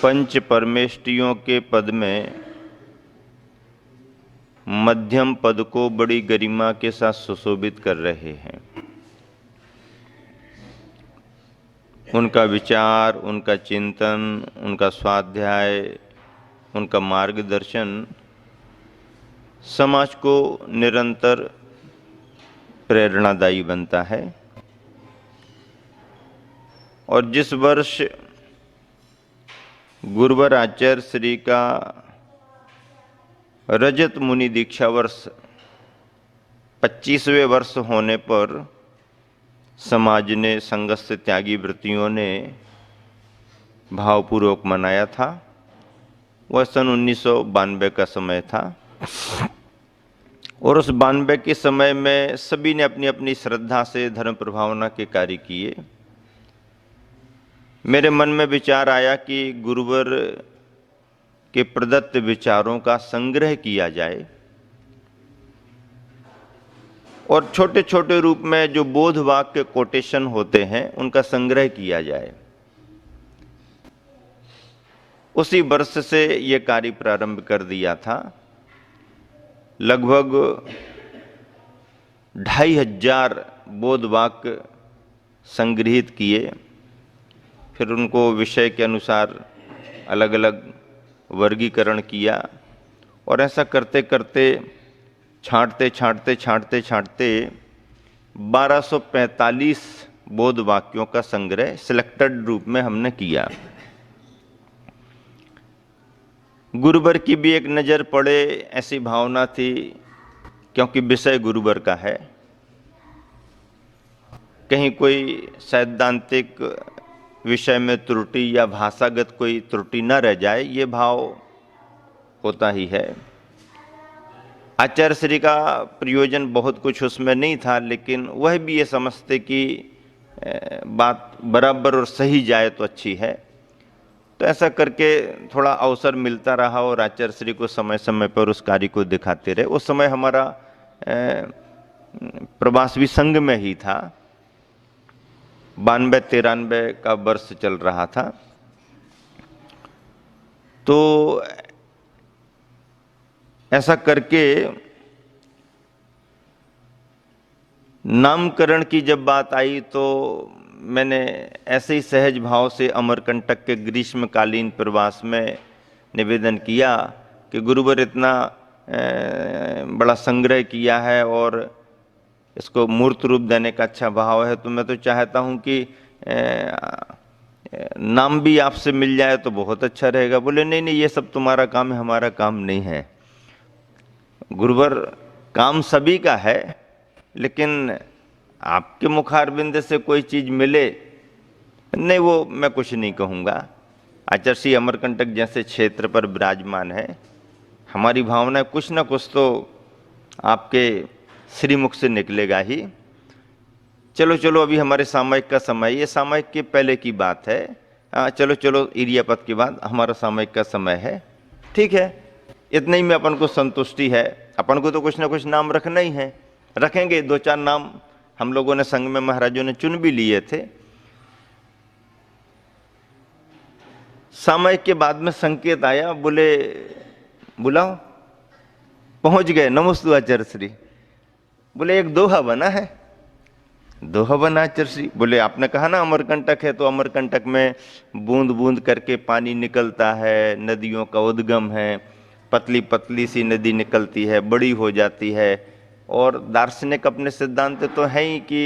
पंच परमेष्टियों के पद में मध्यम पद को बड़ी गरिमा के साथ सुशोभित कर रहे हैं। उनका विचार, उनका चिंतन, उनका स्वाध्याय, उनका मार्गदर्शन समाज को निरंतर प्रेरणादायी बनता है। और जिस वर्ष गुरुवर आचार्य श्री का रजत मुनि दीक्षा वर्ष 25वें वर्ष होने पर समाज ने, संघस्थ त्यागी वृत्तियों ने भावपूर्वक मनाया था। वह सन 1992 का समय था और उस 92 के समय में सभी ने अपनी अपनी श्रद्धा से धर्म प्रभावना के कार्य किए। मेरे मन में विचार आया कि गुरुवर के प्रदत्त विचारों का संग्रह किया जाए और छोटे छोटे रूप में जो बोध वाक्य कोटेशन होते हैं उनका संग्रह किया जाए। उसी वर्ष से ये कार्य प्रारंभ कर दिया था। लगभग 2500 बोध वाक्य संग्रहित किए, फिर उनको विषय के अनुसार अलग अलग वर्गीकरण किया और ऐसा करते करते छांटते 1245 बोध वाक्यों का संग्रह सिलेक्टेड रूप में हमने किया। गुरुवर की भी एक नज़र पड़े ऐसी भावना थी, क्योंकि विषय गुरुवर का है। कहीं कोई सैद्धांतिक विषय में त्रुटि या भाषागत कोई त्रुटि न रह जाए, ये भाव होता ही है। आचार्य श्री का प्रयोजन बहुत कुछ उसमें नहीं था, लेकिन वह भी ये समझते कि बात बराबर और सही जाए तो अच्छी है। तो ऐसा करके थोड़ा अवसर मिलता रहा और आचार्य श्री को समय समय पर उस कार्य को दिखाते रहे। उस समय हमारा प्रवासी संघ में ही था, 92-93 का वर्ष चल रहा था। तो ऐसा करके नामकरण की जब बात आई तो मैंने ऐसे ही सहज भाव से अमरकंटक के ग्रीष्मकालीन प्रवास में निवेदन किया कि गुरुवर इतना बड़ा संग्रह किया है और इसको मूर्त रूप देने का अच्छा भाव है, तो मैं तो चाहता हूं कि नाम भी आपसे मिल जाए तो बहुत अच्छा रहेगा। बोले नहीं नहीं, ये सब तुम्हारा काम है, हमारा काम नहीं है। गुरुवर काम सभी का है, लेकिन आपके मुखारबिंद से कोई चीज मिले नहीं, वो मैं कुछ नहीं कहूँगा। आचार्य श्री अमरकंटक जैसे क्षेत्र पर विराजमान है, हमारी भावना कुछ ना कुछ तो आपके श्रीमुख से निकलेगा ही। चलो चलो, अभी हमारे सामयिक का समय, ये सामयिक के पहले की बात है। चलो चलो, इरियापद के बाद हमारा सामयिक का समय है। ठीक है, इतने ही में अपन को संतुष्टि है। अपन को तो कुछ ना कुछ नाम रखना ही है, रखेंगे। 2-4 नाम हम लोगों ने संघ में महाराजों ने चुन भी लिए थे। सामयिक के बाद में संकेत आया, बोले बुलाओ। पहुंच गए। नमोस्तु आचार्य श्री। बोले एक दोहा बना है। दोहा बना आचार्य श्री? बोले आपने कहा ना अमरकंटक है, तो अमरकंटक में बूंद बूंद करके पानी निकलता है, नदियों का उद्गम है, पतली पतली सी नदी निकलती है, बड़ी हो जाती है। और दार्शनिक अपने सिद्धांत तो है ही कि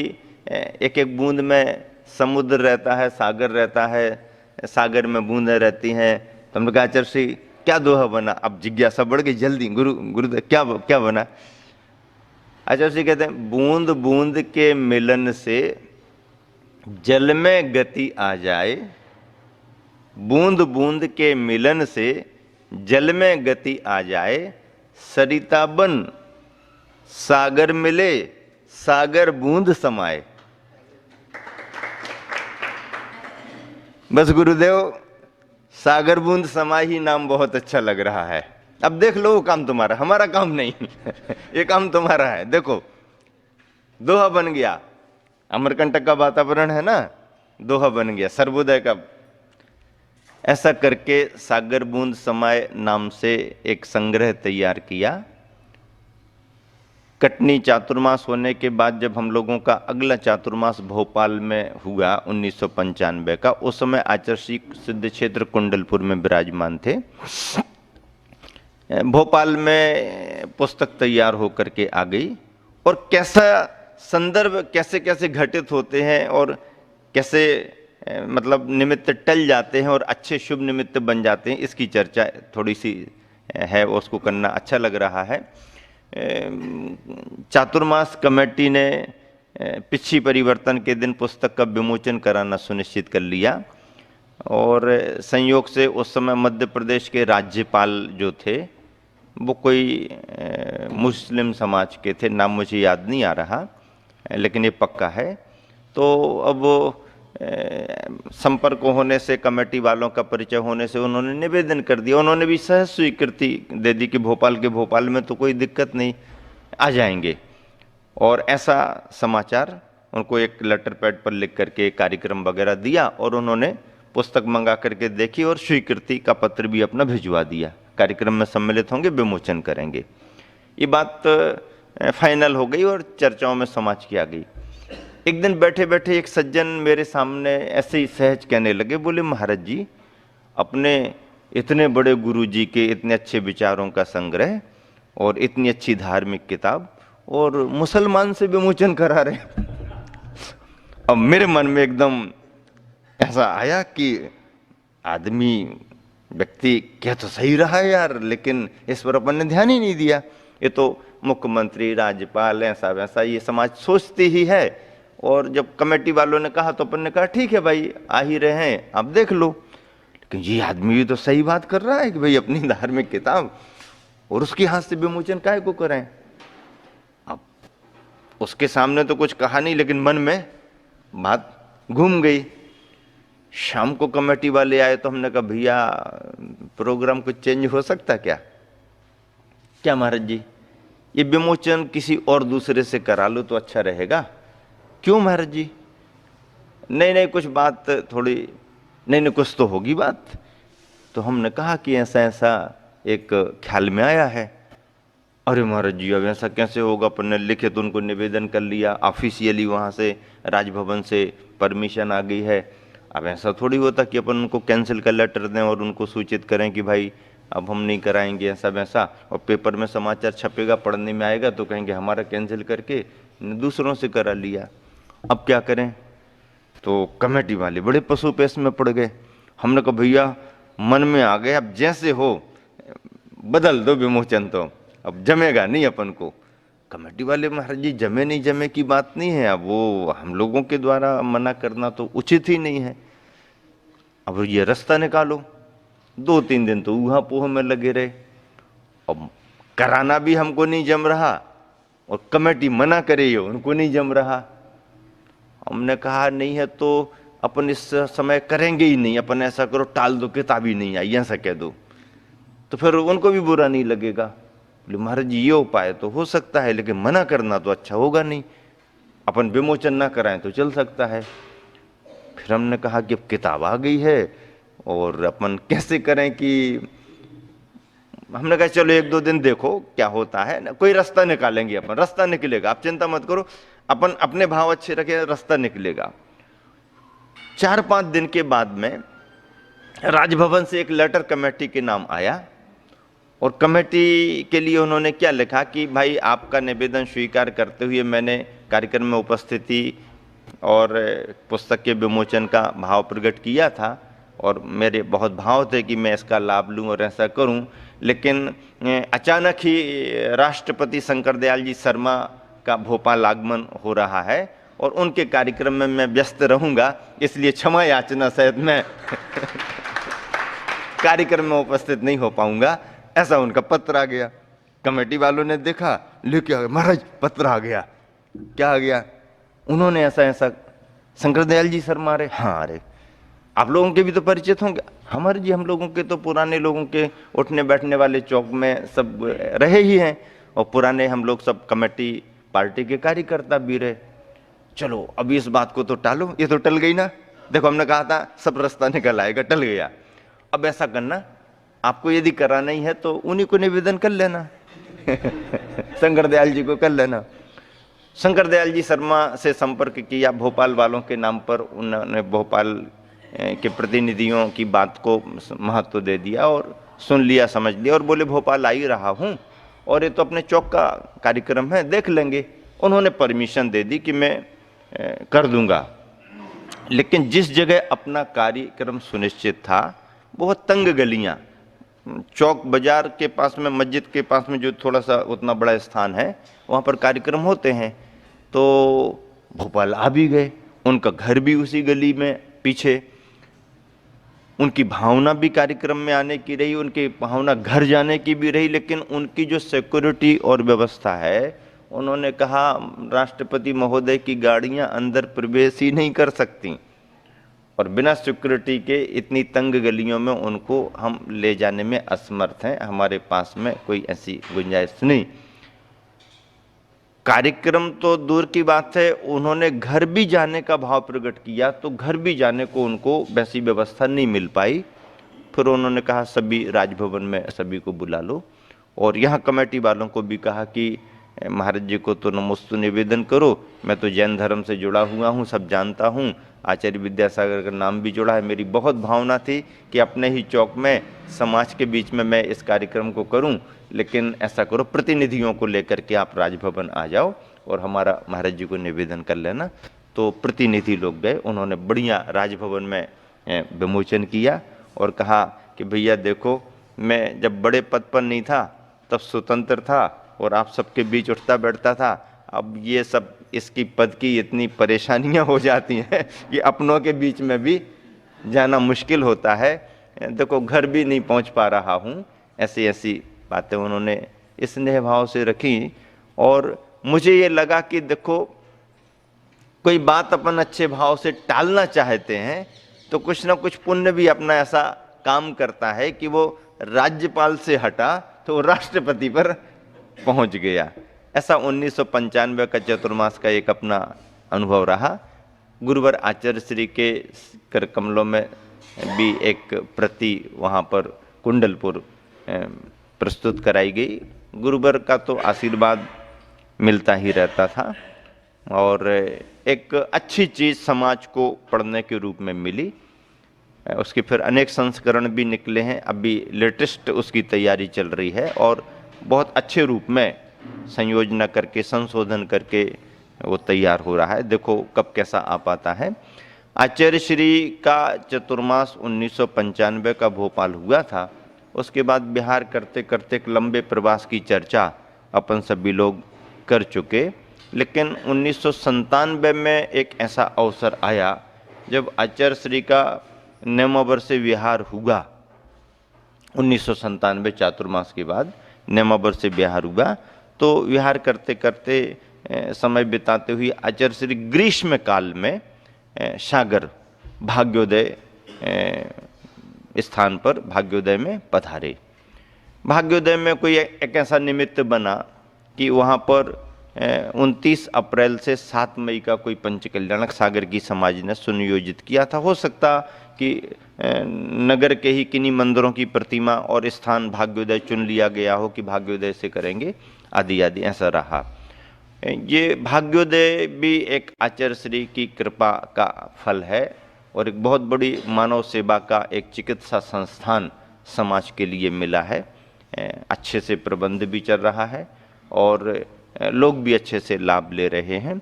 एक एक बूंद में समुद्र रहता है, सागर रहता है, सागर में बूंदें रहती हैं। तो हमने कहा आचार्य श्री क्या दोहा बना? अब जिज्ञासा बढ़ गई जल्दी, गुरुदेव क्या बना? आचार्य श्री कहते हैं बूंद बूंद के मिलन से जल में गति आ जाए, बूंद बूंद के मिलन से जल में गति आ जाए, सरिता बन सागर मिले, सागर बूंद समाए। बस गुरुदेव, सागर बूंद समाए ही नाम बहुत अच्छा लग रहा है। अब देख लो, वो काम तुम्हारा, हमारा काम नहीं। ये काम तुम्हारा है। देखो, दोहा बन गया। अमरकंटक का वातावरण है ना, दोहा बन गया। सर्वोदय का ऐसा करके सागर बूंद समाए नाम से एक संग्रह तैयार किया। कटनी चातुर्मास होने के बाद जब हम लोगों का अगला चातुर्मास भोपाल में हुआ 1995 का, उस समय आचार्य सिद्ध क्षेत्र कुंडलपुर में विराजमान थे। भोपाल में पुस्तक तैयार होकर के आ गई, और कैसा संदर्भ कैसे कैसे घटित होते हैं और कैसे मतलब निमित्त टल जाते हैं और अच्छे शुभ निमित्त बन जाते हैं, इसकी चर्चा थोड़ी सी है, उसको करना अच्छा लग रहा है। चातुर्मास कमेटी ने पिछी परिवर्तन के दिन पुस्तक का विमोचन कराना सुनिश्चित कर लिया, और संयोग से उस समय मध्य प्रदेश के राज्यपाल जो थे वो कोई मुस्लिम समाज के थे, नाम मुझे याद नहीं आ रहा, लेकिन ये पक्का है। तो अब संपर्क होने से, कमेटी वालों का परिचय होने से उन्होंने निवेदन कर दिया। उन्होंने भी सहज स्वीकृति दे दी कि भोपाल में तो कोई दिक्कत नहीं, आ जाएंगे। और ऐसा समाचार उनको एक लेटर पैड पर लिख करके कार्यक्रम वगैरह दिया, और उन्होंने पुस्तक मंगा करके देखी और स्वीकृति का पत्र भी अपना भिजवा दिया, कार्यक्रम में सम्मिलित होंगे, विमोचन करेंगे। ये बात फाइनल हो गई और चर्चाओं में समाज की आ गई। एक दिन बैठे बैठे एक सज्जन मेरे सामने ऐसे ही सहज कहने लगे, बोले महाराज जी, अपने इतने बड़े गुरु जी के इतने अच्छे विचारों का संग्रह और इतनी अच्छी धार्मिक किताब, और मुसलमान से विमोचन करा रहे। अब मेरे मन में एकदम ऐसा आया कि आदमी व्यक्ति क्या तो सही रहा है यार, लेकिन इस पर अपन ने ध्यान ही नहीं दिया। ये तो मुख्यमंत्री, राज्यपाल, ऐसा वैसा ये समाज सोचती ही है। और जब कमेटी वालों ने कहा तो अपन ने कहा ठीक है भाई, आ ही रहे हैं, आप देख लो। लेकिन ये आदमी भी तो सही बात कर रहा है कि भाई अपनी धार्मिक किताब और उसके हाथ से विमोचन काहे को करें। अब उसके सामने तो कुछ कहा नहीं, लेकिन मन में बात घूम गई। शाम को कमेटी वाले आए तो हमने कहा भैया प्रोग्राम कुछ चेंज हो सकता क्या? क्या महाराज जी, ये विमोचन किसी और दूसरे से करा लो तो अच्छा रहेगा। क्यों महाराज जी? नहीं कुछ बात थोड़ी, नहीं कुछ तो होगी बात। तो हमने कहा कि ऐसा ऐसा एक ख्याल में आया है। अरे महाराज जी अब ऐसा कैसे होगा? अपन ने लिखे तो उनको निवेदन कर लिया, ऑफिशियली वहाँ से राजभवन से परमिशन आ गई है। अब ऐसा थोड़ी होता कि अपन उनको कैंसिल का लेटर दें और उनको सूचित करें कि भाई अब हम नहीं कराएंगे ऐसा वैसा, और पेपर में समाचार छपेगा, पढ़ने में आएगा तो कहेंगे हमारा कैंसिल करके दूसरों से करा लिया। अब क्या करें? तो कमेटी वाले बड़े पशु पेश में पड़ गए। हमने कहा भैया मन में आ गए, अब जैसे हो बदल दो विमोचन, तो अब जमेगा नहीं अपन को। कमेटी वाले महाराज जी जमे नहीं जमे की बात नहीं है, अब वो हम लोगों के द्वारा मना करना तो उचित ही नहीं है। अब ये रास्ता निकालो। 2-3 दिन तो ऊहा पोह में लगे रहे। अब कराना भी हमको नहीं जम रहा और कमेटी मना करे ये उनको नहीं जम रहा। हमने कहा नहीं है तो अपन इस समय करेंगे ही नहीं, अपन ऐसा करो टाल दो, किताब ही नहीं आई ऐसा कह दो, तो फिर उनको भी बुरा नहीं लगेगा। बोले महाराज जी ये उपाय तो हो सकता है, लेकिन मना करना तो अच्छा होगा नहीं। अपन विमोचन ना कराएं तो चल सकता है। फिर हमने कहा कि अब किताब आ गई है और अपन कैसे करें कि हमने कहा चलो 1-2 दिन देखो क्या होता है ना, कोई रास्ता निकालेंगे, अपन रास्ता निकलेगा, आप चिंता मत करो, अपन अपने भाव अच्छे रखे, रास्ता निकलेगा। 4-5 दिन के बाद में राजभवन से एक लेटर कमेटी के नाम आया, और कमेटी के लिए उन्होंने क्या लिखा कि भाई आपका निवेदन स्वीकार करते हुए मैंने कार्यक्रम में उपस्थिति और पुस्तक के विमोचन का भाव प्रकट किया था, और मेरे बहुत भाव थे कि मैं इसका लाभ लूं और ऐसा करूं, लेकिन अचानक ही राष्ट्रपति शंकर दयाल जी शर्मा का भोपाल आगमन हो रहा है और उनके कार्यक्रम में मैं व्यस्त रहूंगा, इसलिए क्षमा याचना सहित मैं कार्यक्रम में उपस्थित नहीं हो पाऊंगा। ऐसा उनका पत्र आ गया। कमेटी वालों ने देखा, लेके आ गए, महाराज पत्र आ गया। क्या आ गया? उन्होंने ऐसा ऐसा शंकर दयाल जी शर्मा रहे। हाँ अरे आप लोगों के भी तो परिचित होंगे। हमारे जी हम लोगों के तो पुराने लोगों के उठने बैठने वाले चौक में सब रहे ही हैं, और पुराने हम लोग सब कमेटी पार्टी के कार्यकर्ता भी रहे। चलो अभी इस बात को तो टालो, ये तो टल गई ना। देखो हमने कहा था सब रास्ता निकल आएगा, टल गया। अब ऐसा करना, आपको यदि कराना ही है तो उन्हीं को निवेदन कर लेना शंकर दयाल जी को कर लेना। शंकर दयाल जी शर्मा से संपर्क किया भोपाल वालों के नाम पर। उन्होंने भोपाल के प्रतिनिधियों की बात को महत्व दे दिया और सुन लिया, समझ लिया, और बोले भोपाल आ ही रहा हूँ और ये तो अपने चौक का कार्यक्रम है, देख लेंगे। उन्होंने परमिशन दे दी कि मैं कर दूंगा। लेकिन जिस जगह अपना कार्यक्रम सुनिश्चित था बहुत तंग गलियां, चौक बाजार के पास में, मस्जिद के पास में जो थोड़ा सा उतना बड़ा स्थान है वहाँ पर कार्यक्रम होते हैं। तो भोपाल आ भी गए, उनका घर भी उसी गली में पीछे, उनकी भावना भी कार्यक्रम में आने की रही, उनकी भावना घर जाने की भी रही। लेकिन उनकी जो सिक्योरिटी और व्यवस्था है, उन्होंने कहा राष्ट्रपति महोदय की गाड़ियां अंदर प्रवेश ही नहीं कर सकती और बिना सिक्योरिटी के इतनी तंग गलियों में उनको हम ले जाने में असमर्थ हैं, हमारे पास में कोई ऐसी गुंजाइश नहीं। कार्यक्रम तो दूर की बात है, उन्होंने घर भी जाने का भाव प्रकट किया तो घर भी जाने को उनको वैसी व्यवस्था नहीं मिल पाई। फिर उन्होंने कहा सभी राजभवन में सभी को बुला लो, और यहाँ कमेटी वालों को भी कहा कि महाराज जी को तो नमोस्तु निवेदन करो, मैं तो जैन धर्म से जुड़ा हुआ हूँ, सब जानता हूँ, आचार्य विद्यासागर का नाम भी जुड़ा है, मेरी बहुत भावना थी कि अपने ही चौक में समाज के बीच में मैं इस कार्यक्रम को करूं, लेकिन ऐसा करो प्रतिनिधियों को लेकर के आप राजभवन आ जाओ और हमारा महाराज जी को निवेदन कर लेना। तो प्रतिनिधि लोग गए, उन्होंने बढ़िया राजभवन में विमोचन किया और कहा कि भैया देखो, मैं जब बड़े पद पर नहीं था तब स्वतंत्र था और आप सबके बीच उठता बैठता था, अब ये सब इसकी पद की इतनी परेशानियां हो जाती हैं कि अपनों के बीच में भी जाना मुश्किल होता है, देखो घर भी नहीं पहुंच पा रहा हूं। ऐसी ऐसी बातें उन्होंने स्नेह भाव से रखी और मुझे ये लगा कि देखो कोई बात अपन अच्छे भाव से टालना चाहते हैं तो कुछ ना कुछ पुण्य भी अपना ऐसा काम करता है कि वो राज्यपाल से हटा तो राष्ट्रपति पर पहुंच गया। ऐसा 1995 का चतुर्मास का एक अपना अनुभव रहा। गुरुवर आचार्य श्री के कर कमलों में भी एक प्रति वहाँ पर कुंडलपुर प्रस्तुत कराई गई। गुरुवर का तो आशीर्वाद मिलता ही रहता था और एक अच्छी चीज़ समाज को पढ़ने के रूप में मिली। उसके फिर अनेक संस्करण भी निकले हैं, अभी लेटेस्ट उसकी तैयारी चल रही है और बहुत अच्छे रूप में संयोजना करके संशोधन करके वो तैयार हो रहा है। देखो कब कैसा आ पाता है। आचार्य श्री का चतुर्मास 1995 का भोपाल हुआ था। उसके बाद बिहार करते करते एक लंबे प्रवास की चर्चा अपन सभी लोग कर चुके, लेकिन 1997 में एक ऐसा अवसर आया जब आचार्य श्री का नववर्ष विहार हुआ। 1997 चातुर्मास के बाद नववर्ष विहार हुआ तो विहार करते करते समय बिताते हुए आचार्य श्री ग्रीष्म काल में सागर भाग्योदय स्थान पर भाग्योदय में पधारे। भाग्योदय में कोई एक ऐसा निमित्त बना कि वहाँ पर 29 अप्रैल से 7 मई का कोई पंचकल्याणक सागर की समाज ने सुनियोजित किया था। हो सकता कि नगर के ही किन्हीं मंदिरों की प्रतिमा और स्थान भाग्योदय चुन लिया गया हो कि भाग्योदय से करेंगे, आदि आदि ऐसा रहा। ये भाग्योदय भी एक आचार्य श्री की कृपा का फल है और एक बहुत बड़ी मानव सेवा का एक चिकित्सा संस्थान समाज के लिए मिला है। अच्छे से प्रबंध भी चल रहा है और लोग भी अच्छे से लाभ ले रहे हैं।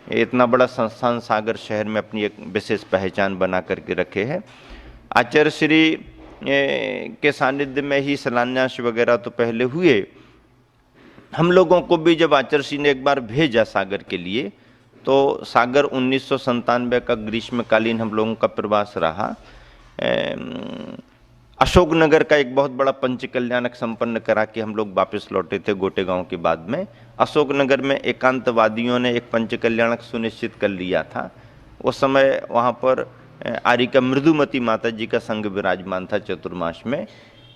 इतना बड़ा संस्थान सागर शहर में अपनी एक विशेष पहचान बना करके रखे है। आचार्य श्री के सानिध्य में ही शिलान्यास वगैरह तो पहले हुए। हम लोगों को भी जब आचार्य श्री ने एक बार भेजा सागर के लिए तो सागर 1997 का ग्रीष्मकालीन हम लोगों का प्रवास रहा। अशोकनगर का एक बहुत बड़ा पंचकल्याणक संपन्न करा के हम लोग वापस लौटे थे गोटे गांव के बाद में। अशोकनगर में एकांतवादियों ने एक पंचकल्याणक सुनिश्चित कर लिया था। उस समय वहाँ पर आरिका मृदुमती माता जी का संग विराजमान था चतुर्मास में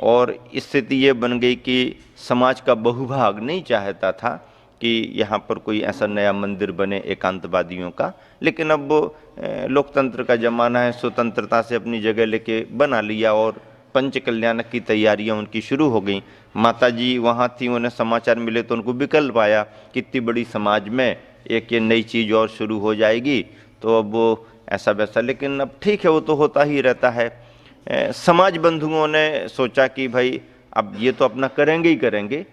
और स्थिति ये बन गई कि समाज का बहुभाग नहीं चाहता था कि यहाँ पर कोई ऐसा नया मंदिर बने एकांतवादियों का, लेकिन अब लोकतंत्र का ज़माना है, स्वतंत्रता से अपनी जगह लेके बना लिया और पंच कल्याणक की तैयारियां उनकी शुरू हो गई। माता जी वहाँ थी, उन्हें समाचार मिले तो उनको विकल्प आया कि इतनी बड़ी समाज में एक ये नई चीज़ और शुरू हो जाएगी, तो अब वो ऐसा वैसा, लेकिन अब ठीक है, वो तो होता ही रहता है। समाज बंधुओं ने सोचा कि भाई अब ये तो अपना करेंगे ही करेंगे,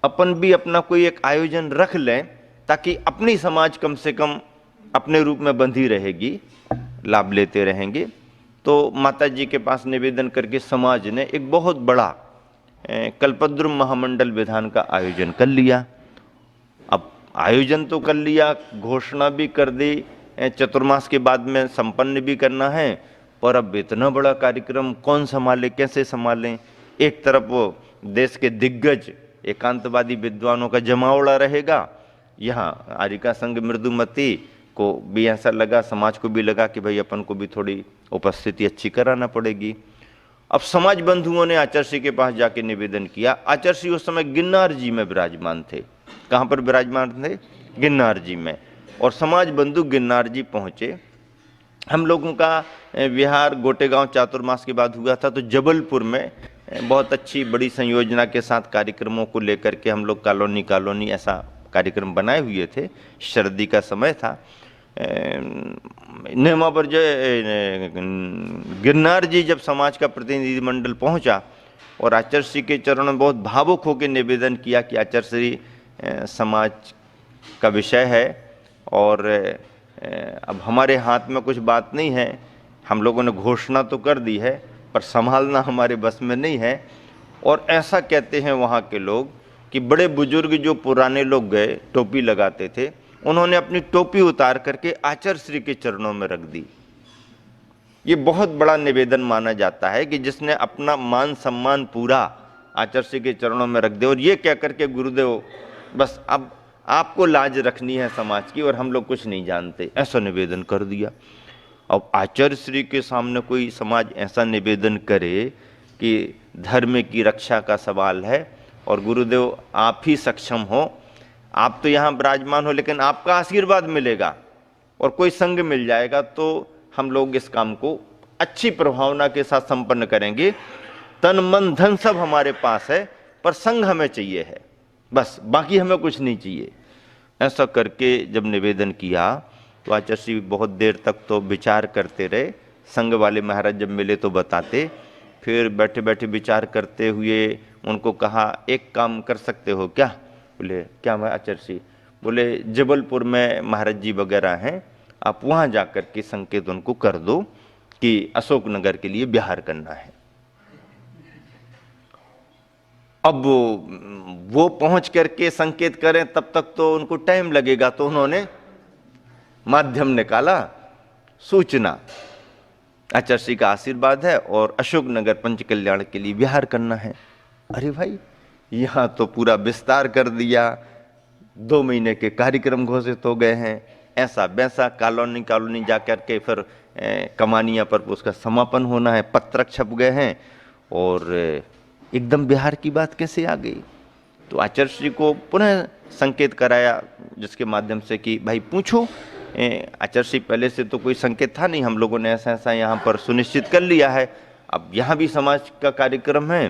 अपन भी अपना कोई एक आयोजन रख लें ताकि अपनी समाज कम से कम अपने रूप में बंधी रहेगी, लाभ लेते रहेंगे। तो माता जी के पास निवेदन करके समाज ने एक बहुत बड़ा कल्पद्रुम महामंडल विधान का आयोजन कर लिया। अब आयोजन तो कर लिया, घोषणा भी कर दी, चतुर्मास के बाद में संपन्न भी करना है, पर अब इतना बड़ा कार्यक्रम कौन संभाले, कैसे संभालें। एक तरफ वो देश के दिग्गज एकांतवादी विद्वानों का जमावड़ा रहेगा, यहाँ आरिका संघ मृदुमती को भी ऐसा लगा, समाज को भी लगा कि भाई अपन को भी थोड़ी उपस्थिति अच्छी कराना पड़ेगी। अब समाज बंधुओं ने आचार्य के पास जाके निवेदन किया। आचार्य उस समय गिन्नार जी में विराजमान थे। कहाँ पर विराजमान थे? गिन्नार जी में। और समाज बंधु गिन्नार जी पहुँचे। हम लोगों का विहार गोटेगांव चातुर्मास के बाद हुआ था, तो जबलपुर में बहुत अच्छी बड़ी संयोजना के साथ कार्यक्रमों को लेकर के हम लोग कॉलोनी ऐसा कार्यक्रम बनाए हुए थे। सर्दी का समय था। नेमा पर जो गिरनार जी जब समाज का प्रतिनिधिमंडल पहुंचा और आचार्य के चरणों में बहुत भावुक होकर निवेदन किया कि आचार्य समाज का विषय है और अब हमारे हाथ में कुछ बात नहीं है, हम लोगों ने घोषणा तो कर दी है पर संभालना हमारे बस में नहीं है। और ऐसा कहते हैं वहाँ के लोग कि बड़े बुजुर्ग जो पुराने लोग गए टोपी लगाते थे, उन्होंने अपनी टोपी उतार करके आचार्य श्री के चरणों में रख दी। ये बहुत बड़ा निवेदन माना जाता है कि जिसने अपना मान सम्मान पूरा आचार्य श्री के चरणों में रख दे और ये कह करके गुरुदेव बस अब आपको लाज रखनी है समाज की और हम लोग कुछ नहीं जानते, ऐसा निवेदन कर दिया। अब आचार्य श्री के सामने कोई समाज ऐसा निवेदन करे कि धर्म की रक्षा का सवाल है और गुरुदेव आप ही सक्षम हो, आप तो यहाँ विराजमान हो लेकिन आपका आशीर्वाद मिलेगा और कोई संग मिल जाएगा तो हम लोग इस काम को अच्छी प्रभावना के साथ संपन्न करेंगे। तन मन धन सब हमारे पास है पर संग हमें चाहिए है, बस बाकी हमें कुछ नहीं चाहिए। ऐसा करके जब निवेदन किया तो आचार्य श्री बहुत देर तक तो विचार करते रहे। संघ वाले महाराज जब मिले तो बताते, फिर बैठे बैठे विचार करते हुए उनको कहा एक काम कर सकते हो क्या? बोले क्या मैं आचार्य श्री? बोले जबलपुर में महाराज जी वगैरह हैं, आप वहाँ जाकर के संकेत उनको कर दो कि अशोकनगर के लिए बिहार करना है। अब वो पहुंच करके संकेत करें तब तक तो उनको टाइम लगेगा, तो उन्होंने माध्यम निकाला, सूचना आचार्य श्री का आशीर्वाद है और अशोकनगर पंच कल्याण के लिए विहार करना है। अरे भाई यहाँ तो पूरा विस्तार कर दिया, 2 महीने के कार्यक्रम घोषित हो गए हैं, ऐसा वैसा कॉलोनी जा कर के फिर कमानिया पर उसका समापन होना है, पत्रक छप गए हैं और एकदम बिहार की बात कैसे आ गई। तो आचार्य श्री को पुनः संकेत कराया जिसके माध्यम से कि भाई पूछो। आचार्य श्री पहले से तो कोई संकेत था नहीं, हम लोगों ने ऐसा ऐसा यहाँ पर सुनिश्चित कर लिया है, अब यहाँ भी समाज का कार्यक्रम है।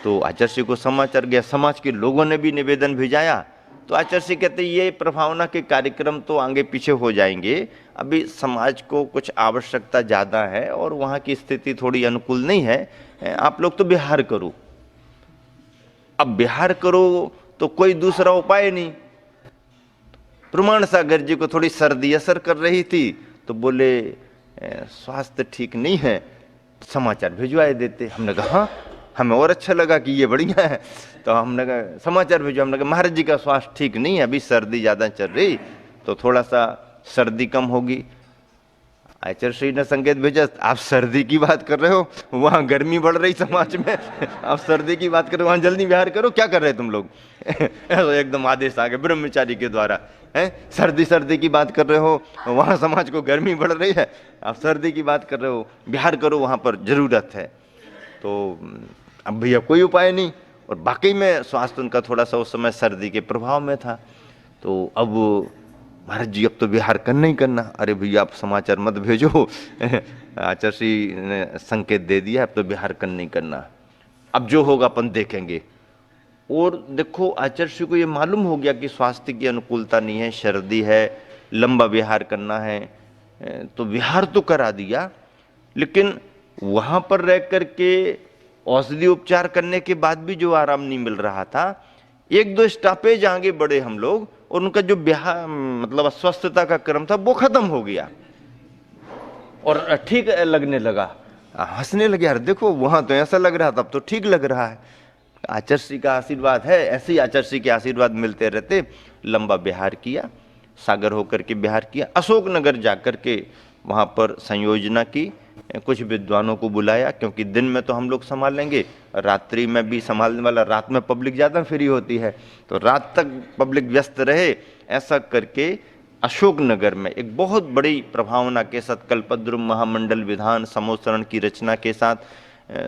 तो आचार्य श्री को समाचार गया, समाज के लोगों ने भी निवेदन भेजाया। तो आचार्य श्री कहते ये प्रभावना के कार्यक्रम तो आगे पीछे हो जाएंगे, अभी समाज को कुछ आवश्यकता ज़्यादा है और वहाँ की स्थिति थोड़ी अनुकूल नहीं है, आप लोग तो बिहार करो। अब बिहार करो तो कोई दूसरा उपाय नहीं। प्रमाण सागर जी को थोड़ी सर्दी असर कर रही थी तो बोले स्वास्थ्य ठीक नहीं है, समाचार भिजवाए देते। हमने कहा हाँ, हमें और अच्छा लगा कि ये बढ़िया है, तो हमने कहा समाचार भेजो। हमने कहा महाराज जी का स्वास्थ्य ठीक नहीं है, अभी सर्दी ज़्यादा चल रही तो थोड़ा सा सर्दी कम होगी। आचार्य श्री ने संकेत भेजा, आप सर्दी की बात कर रहे हो, वहाँ गर्मी बढ़ रही समाज में, आप सर्दी की बात कर रहे हो, वहाँ जल्दी बिहार करो, क्या कर रहे तुम लोग? एकदम आदेश आ गए ब्रह्मचारी के द्वारा, है सर्दी की बात कर रहे हो, वहाँ समाज को गर्मी बढ़ रही है, आप सर्दी की बात कर रहे हो, बिहार करो, वहाँ पर जरूरत है। तो अब भैया कोई उपाय नहीं, और वाकई में स्वास्थ्य उनका थोड़ा सा उस समय सर्दी के प्रभाव में था। तो अब महाराज जी अब तो विहार करना ही करना। अरे भैया आप समाचार मत भेजो, आचार्य श्री ने संकेत दे दिया, अब तो विहार करना ही करना, अब जो होगा अपन देखेंगे। और देखो आचार्य श्री को ये मालूम हो गया कि स्वास्थ्य की अनुकूलता नहीं है, सर्दी है, लंबा विहार करना है, तो विहार तो करा दिया, लेकिन वहां पर रह करके औषधि उपचार करने के बाद भी जो आराम नहीं मिल रहा था, एक दो स्टॉपेज आगे बढ़े हम लोग और उनका जो विहार मतलब अस्वस्थता का क्रम था वो खत्म हो गया और ठीक लगने लगा, हंसने लगे। यार देखो वहां तो ऐसा लग रहा था, अब तो ठीक लग रहा है। आचार्य श्री का आशीर्वाद है, ऐसे ही आचार्य श्री के आशीर्वाद मिलते रहते। लंबा बिहार किया, सागर होकर के बिहार किया, अशोकनगर जाकर के वहाँ पर संयोजना की, कुछ विद्वानों को बुलाया, क्योंकि दिन में तो हम लोग संभाल लेंगे, रात्रि में भी संभालने वाला, रात में पब्लिक ज़्यादा फ्री होती है, तो रात तक पब्लिक व्यस्त रहे। ऐसा करके अशोकनगर में एक बहुत बड़ी प्रभावना के साथ कल्पद्रुम महामंडल विधान समोसरण की रचना के साथ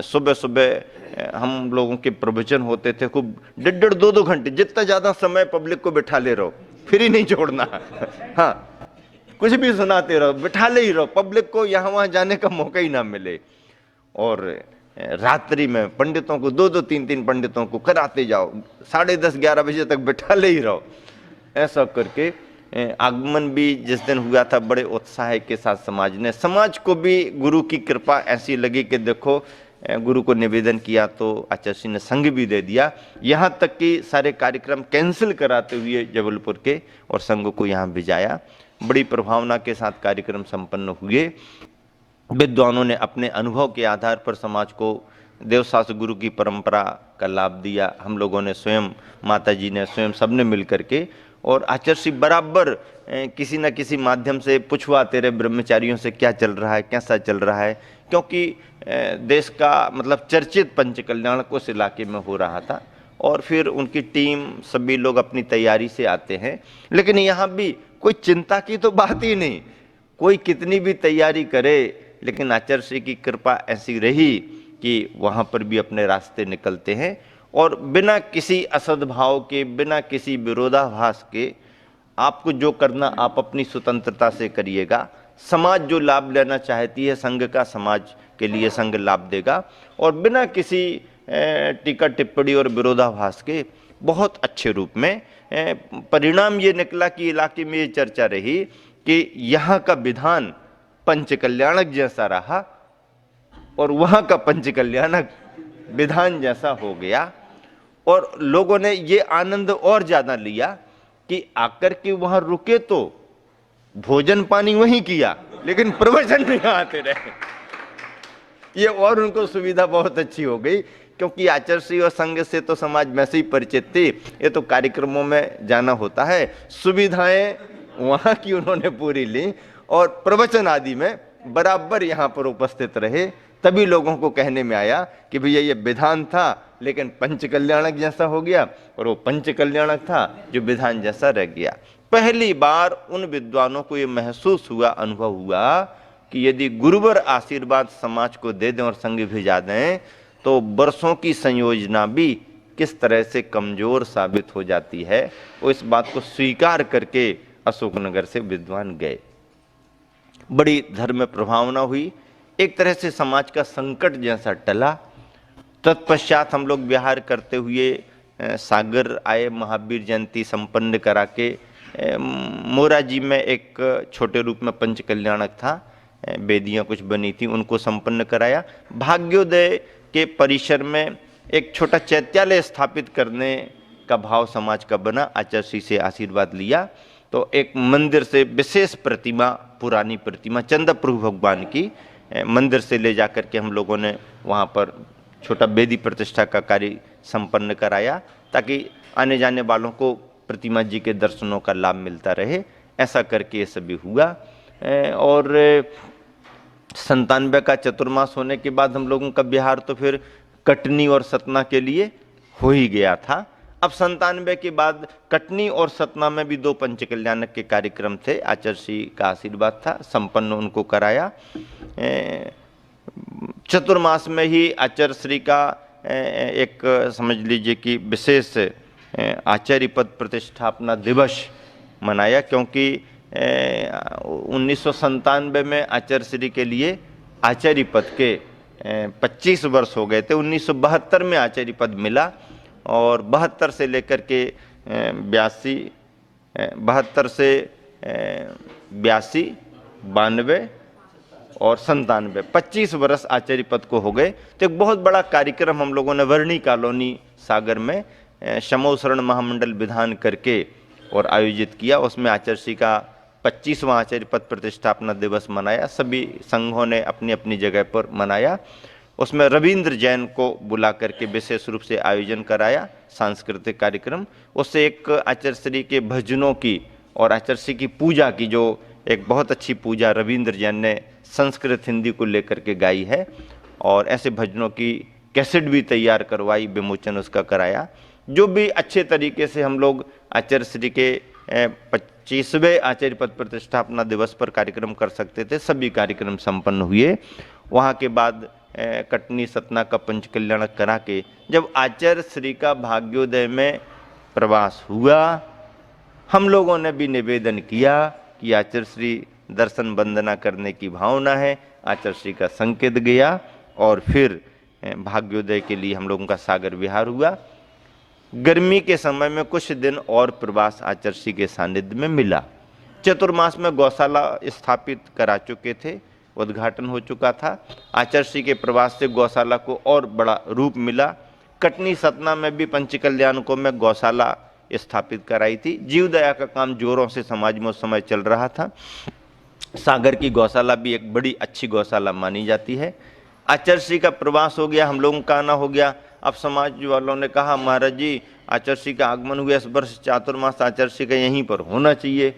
सुबह सुबह हम लोगों के प्रवचन होते थे, खूब 1.5 2 घंटे, जितना ज़्यादा समय पब्लिक को बिठा ले रहो, फ्री नहीं छोड़ना। हाँ, कुछ भी सुनाते रहो, बिठा ले ही रहो, पब्लिक को यहाँ वहाँ जाने का मौका ही ना मिले। और रात्रि में पंडितों को 2 3 पंडितों को कराते जाओ, 10:30 11 बजे तक बिठा ले ही रहो। ऐसा करके आगमन भी जिस दिन हुआ था बड़े उत्साह के साथ समाज को भी गुरु की कृपा ऐसी लगी कि देखो गुरु को निवेदन किया तो आचार्य श्री ने संग भी दे दिया, यहाँ तक कि सारे कार्यक्रम कैंसिल कराते हुए जबलपुर के और संघ को यहाँ भिजाया। बड़ी प्रभावना के साथ कार्यक्रम संपन्न हुए। विद्वानों ने अपने अनुभव के आधार पर समाज को देवशास्त्र गुरु की परंपरा का लाभ दिया। हम लोगों ने स्वयं, माता जी ने स्वयं, सबने मिल करके, और आचार्य श्री बराबर किसी न किसी माध्यम से पूछवाते रहे ब्रह्मचारियों से क्या चल रहा है, कैसा चल रहा है, क्योंकि देश का मतलब चर्चित पंचकल्याण उस इलाके में हो रहा था। और फिर उनकी टीम, सभी लोग अपनी तैयारी से आते हैं, लेकिन यहाँ भी कोई चिंता की तो बात ही नहीं, कोई कितनी भी तैयारी करे, लेकिन आचार्य श्री की कृपा ऐसी रही कि वहाँ पर भी अपने रास्ते निकलते हैं और बिना किसी असद्भाव के, बिना किसी विरोधाभास के, आपको जो करना आप अपनी स्वतंत्रता से करिएगा। समाज जो लाभ लेना चाहती है संघ का, समाज के लिए संघ लाभ देगा, और बिना किसी टीका टिप्पणी और विरोधाभास के बहुत अच्छे रूप में परिणाम ये निकला कि इलाके में ये चर्चा रही कि यहाँ का विधान पंचकल्याणक जैसा रहा और वहाँ का पंचकल्याणक विधान जैसा हो गया। और लोगों ने ये आनंद और ज्यादा लिया कि आकर के वहां रुके तो भोजन पानी वहीं किया, लेकिन प्रवचन नहीं आते रहे। ये और उनको सुविधा बहुत अच्छी हो गई, क्योंकि आचार्य श्री और संघ से तो समाज वैसे ही परिचित थी, ये तो कार्यक्रमों में जाना होता है, सुविधाएं वहां की उन्होंने पूरी ली और प्रवचन आदि में बराबर यहाँ पर उपस्थित रहे। तभी लोगों को कहने में आया कि भैया ये विधान था लेकिन पंचकल्याणक जैसा हो गया, और वो पंचकल्याणक था जो विधान जैसा रह गया। पहली बार उन विद्वानों को ये महसूस हुआ, अनुभव हुआ कि यदि गुरुवर आशीर्वाद समाज को दे दें और संग भिजा दें तो वर्षों की संयोजना भी किस तरह से कमजोर साबित हो जाती है। वो इस बात को स्वीकार करके अशोकनगर से विद्वान गए। बड़ी धर्म प्रभावना हुई, एक तरह से समाज का संकट जैसा टला। तत्पश्चात हम लोग विहार करते हुए सागर आए, महावीर जयंती संपन्न करा के मोराजी में एक छोटे रूप में पंचकल्याणक था, वेदियाँ कुछ बनी थी, उनको संपन्न कराया। भाग्योदय के परिसर में एक छोटा चैत्यालय स्थापित करने का भाव समाज का बना। आचार्य श्री से आशीर्वाद लिया तो एक मंदिर से विशेष प्रतिमा, पुरानी प्रतिमा चंदा प्रभु भगवान की मंदिर से ले जाकर के हम लोगों ने वहाँ पर छोटा वेदी प्रतिष्ठा का कार्य संपन्न कराया, ताकि आने जाने वालों को प्रतिमा जी के दर्शनों का लाभ मिलता रहे। ऐसा करके ये सभी हुआ। और 97 का चतुर्मास होने के बाद हम लोगों का बिहार तो फिर कटनी और सतना के लिए हो ही गया था। अब 97 के बाद कटनी और सतना में भी 2 पंचकल्याणक के कार्यक्रम थे। आचार्य श्री का आशीर्वाद था, संपन्न उनको कराया। चतुर्मास में ही आचार्य श्री का एक समझ लीजिए कि विशेष आचार्य पद प्रतिष्ठापना दिवस मनाया, क्योंकि 1997 में आचार्य श्री के लिए आचार्य पद के 25 वर्ष हो गए थे। 1972 में आचार्य पद मिला और 72 से लेकर के 82, 72 से 82, 92 और 97, 25 वर्ष आचार्य पद को हो गए। तो एक बहुत बड़ा कार्यक्रम हम लोगों ने वर्णी कॉलोनी सागर में समूह महामंडल विधान करके और आयोजित किया। उसमें आचार्य श्री का 25वां आचार्य पद प्रतिष्ठापना दिवस मनाया। सभी संघों ने अपनी अपनी जगह पर मनाया। उसमें रविंद्र जैन को बुला करके विशेष रूप से आयोजन कराया, सांस्कृतिक कार्यक्रम। उससे एक आचार्य श्री के भजनों की और आचार्य श्री की पूजा की, जो एक बहुत अच्छी पूजा रविंद्र जैन ने संस्कृत हिंदी को लेकर के गाई है, और ऐसे भजनों की कैसेट भी तैयार करवाई, विमोचन उसका कराया। जो भी अच्छे तरीके से हम लोग आचार्य श्री के 25वें आचार्य पद प्रतिष्ठापना दिवस पर कार्यक्रम कर सकते थे, सभी कार्यक्रम संपन्न हुए। वहाँ के बाद कटनी सतना का पंच कल्याण करा के जब आचार्य श्री का भाग्योदय में प्रवास हुआ, हम लोगों ने भी निवेदन किया कि आचार्य श्री दर्शन वंदना करने की भावना है। आचार्य श्री का संकेत गया और फिर भाग्योदय के लिए हम लोगों का सागर विहार हुआ। गर्मी के समय में कुछ दिन और प्रवास आचार्य श्री के सानिध्य में मिला। चतुर्मास में गौशाला स्थापित करा चुके थे, उद्घाटन हो चुका था। आचार्य श्री के प्रवास से गौशाला को और बड़ा रूप मिला। कटनी सतना में भी पंच कल्याणकों में गौशाला स्थापित कराई थी। जीवदया का काम जोरों से समाज में उस समय चल रहा था। सागर की गौशाला भी एक बड़ी अच्छी गौशाला मानी जाती है। आचार्य श्री का प्रवास हो गया, हम लोगों का आना हो गया। अब समाज वालों ने कहा, महाराज जी आचार्य श्री का आगमन हुआ, इस वर्ष चातुर्मास आचार्य श्री का यहीं पर होना चाहिए,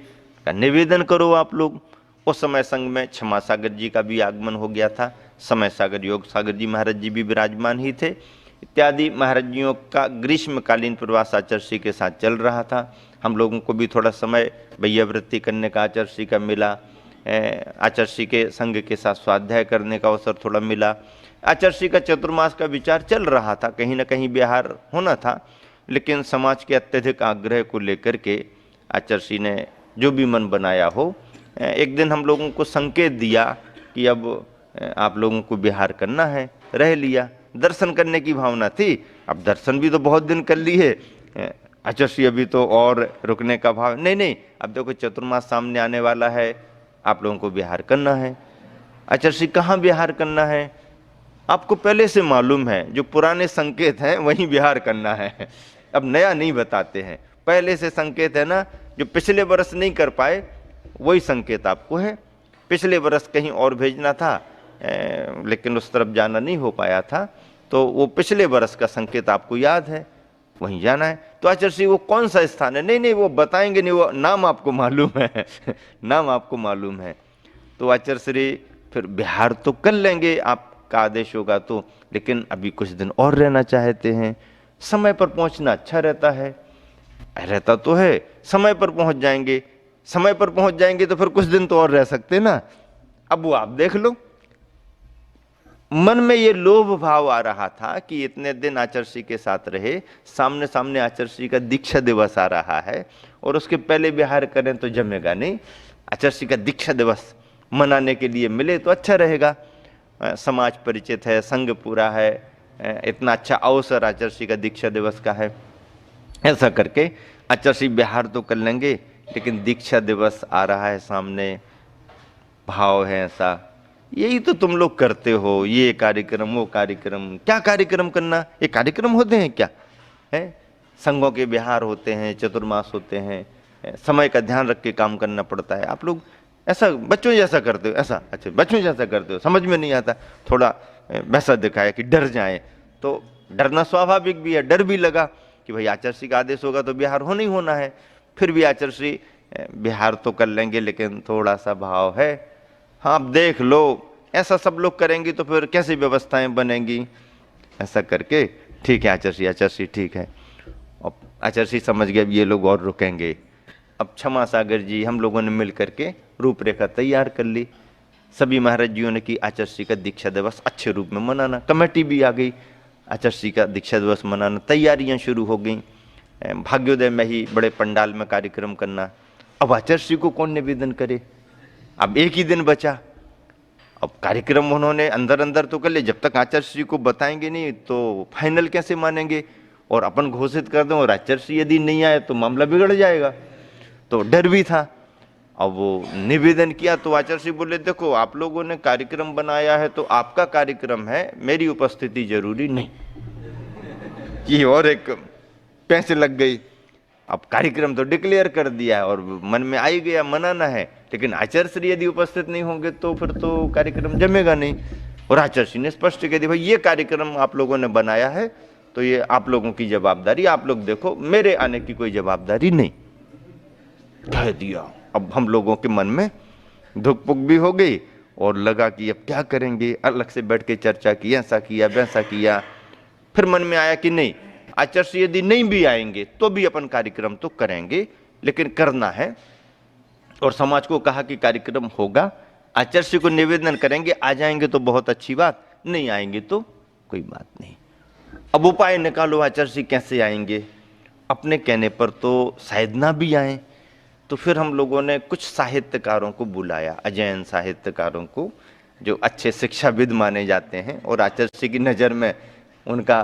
का निवेदन करो आप लोग। उस समय संघ में क्षमा सागर जी का भी आगमन हो गया था। समय सागर योग सागर जी महाराज जी भी विराजमान ही थे। इत्यादि महाराज जियों का ग्रीष्मकालीन प्रवास आचार्य श्री के साथ चल रहा था। हम लोगों को भी थोड़ा समय वैयावृत्ति करने का आचार्य श्री का मिला। आचार्य श्री के संघ के साथ स्वाध्याय करने का अवसर थोड़ा मिला। आचार्य श्री का चतुर्मास का विचार चल रहा था, कहीं ना कहीं विहार होना था, लेकिन समाज के अत्यधिक आग्रह को लेकर के आचार्य श्री ने जो भी मन बनाया हो, एक दिन हम लोगों को संकेत दिया कि अब आप लोगों को विहार करना है। रह लिया, दर्शन करने की भावना थी। अब दर्शन भी तो बहुत दिन कर लिए, आचार्य श्री अभी तो और रुकने का भाव नहीं, अब देखो चतुर्मास सामने आने वाला है, आप लोगों को विहार करना है। आचार्य श्री कहाँ विहार करना है आपको पहले से मालूम है, जो पुराने संकेत हैं वहीं विहार करना है। अब नया नहीं बताते हैं, पहले से संकेत है ना, जो पिछले वर्ष नहीं कर पाए वही संकेत आपको है। पिछले वर्ष कहीं और भेजना था, लेकिन उस तरफ जाना नहीं हो पाया था, तो वो पिछले वर्ष का संकेत आपको याद है, वहीं जाना है। तो आचार्य श्री वो कौन सा स्थान है, नहीं वो बताएंगे नहीं, वो नाम आपको मालूम है नाम आपको मालूम है। तो आचार्य श्री फिर बिहार तो कर लेंगे, आपका आदेश होगा तो, लेकिन अभी कुछ दिन और रहना चाहते हैं। समय पर पहुंचना अच्छा रहता है, रहता तो है, समय पर पहुंच जाएंगे। समय पर पहुंच जाएंगे तो फिर कुछ दिन तो और रह सकते ना। अब वो आप देख लो, मन में ये लोभ भाव आ रहा था कि इतने दिन आचार्य श्री के साथ रहे, सामने सामने आचार्य श्री का दीक्षा दिवस आ रहा है और उसके पहले विहार करें तो जमेगा नहीं। आचार्य श्री का दीक्षा दिवस मनाने के लिए मिले तो अच्छा रहेगा। समाज परिचित है, संघ पूरा है, इतना अच्छा अवसर आचार्य श्री का दीक्षा दिवस का है। ऐसा करके आचार्य श्री विहार तो कर लेंगे, लेकिन दीक्षा दिवस आ रहा है सामने, भाव है ऐसा, यही तो तुम लोग करते हो, ये कार्यक्रम वो कार्यक्रम। क्या कार्यक्रम करना, ये कार्यक्रम होते हैं क्या है? संघों के विहार होते हैं, चतुर्मास होते हैं, समय का ध्यान रख के काम करना पड़ता है। आप लोग ऐसा बच्चों जैसा करते हो, ऐसा अच्छा बच्चों जैसा करते हो, समझ में नहीं आता, थोड़ा वैसा दिखाया कि डर जाए। तो डरना स्वाभाविक भी है, डर भी लगा कि भाई आचार्य श्री का आदेश होगा तो विहार होना ही होना है। फिर भी आचार्य श्री विहार तो कर लेंगे, लेकिन थोड़ा सा भाव है, हाँ आप देख लो, ऐसा सब लोग करेंगे तो फिर कैसी व्यवस्थाएं बनेंगी। ऐसा करके ठीक है आचार्य श्री ठीक है। अब आचार्य श्री समझ गए ये लोग और रुकेंगे। अब क्षमा सागर जी हम लोगों ने मिल करके रूपरेखा तैयार कर ली। सभी महाराज जियों ने की आचार्य श्री का दीक्षा दिवस अच्छे रूप में मनाना। कमेटी भी आ गई, आचार्य श्री का दीक्षा दिवस मनाना, तैयारियां शुरू हो गई। भाग्योदय में ही बड़े पंडाल में कार्यक्रम करना। अब आचार्य को कौन निवेदन करे? अब एक ही दिन बचा। अब कार्यक्रम उन्होंने अंदर अंदर तो कर ले, जब तक आचार्य को बताएंगे नहीं तो फाइनल कैसे मानेंगे? और अपन घोषित कर दें और आचार्य यदि नहीं आए तो मामला बिगड़ जाएगा। तो डर भी था। अब वो निवेदन किया तो आचार्य बोले, देखो आप लोगों ने कार्यक्रम बनाया है तो आपका कार्यक्रम है, मेरी उपस्थिति जरूरी नहीं। ये और एक पैसे लग गई। अब कार्यक्रम तो डिक्लेयर कर दिया है और मन में आ ही गया मनाना है, लेकिन आचार्य यदि उपस्थित नहीं होंगे तो फिर तो कार्यक्रम जमेगा नहीं। और आचार्य ने स्पष्ट कह दिया, भाई ये कार्यक्रम आप लोगों ने बनाया है तो ये आप लोगों की जवाबदारी, आप लोग देखो, मेरे आने की कोई जवाबदारी नहीं, कह दिया। अब हम लोगों के मन में धुक पुक भी हो गई और लगा कि अब क्या करेंगे, अलग से बैठ के चर्चा की, ऐसा किया वैसा किया। फिर मन में आया कि नहीं, आचार्य यदि नहीं भी आएंगे तो भी अपन कार्यक्रम तो करेंगे, लेकिन करना है। और समाज को कहा कि कार्यक्रम होगा, आचार्य को निवेदन करेंगे, आ जाएंगे तो बहुत अच्छी बात, नहीं आएंगे तो कोई बात नहीं। अब उपाय निकालो, आचार्य कैसे आएंगे? अपने कहने पर तो शायद ना भी आए। तो फिर हम लोगों ने कुछ साहित्यकारों को बुलाया, अजैन साहित्यकारों को, जो अच्छे शिक्षाविद माने जाते हैं और आचार्य की नज़र में उनका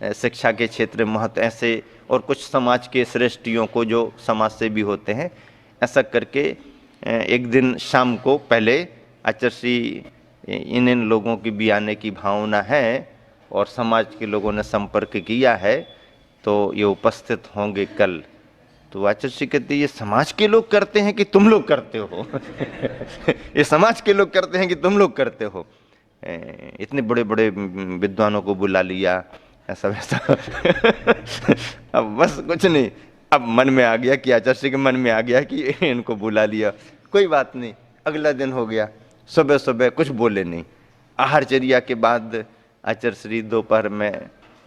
शिक्षा के क्षेत्र में महत्व ऐसे, और कुछ समाज के श्रेष्ठियों को जो समाज से भी होते हैं, ऐसा करके एक दिन शाम को पहले आचार्य इन लोगों की भी आने की भावना है और समाज के लोगों ने संपर्क किया है तो ये उपस्थित होंगे कल। तो आचार्य कहते, ये समाज के लोग करते हैं कि तुम लोग करते हो? ये समाज के लोग करते हैं कि तुम लोग करते हो? इतने बड़े बड़े विद्वानों को बुला लिया, ऐसा वैसा। अब बस कुछ नहीं, अब मन में आ गया कि आचार्य के मन में आ गया कि इनको बुला लिया, कोई बात नहीं। अगला दिन हो गया, सुबह सुबह कुछ बोले नहीं। आहारचर्या के बाद आचार्य दोपहर में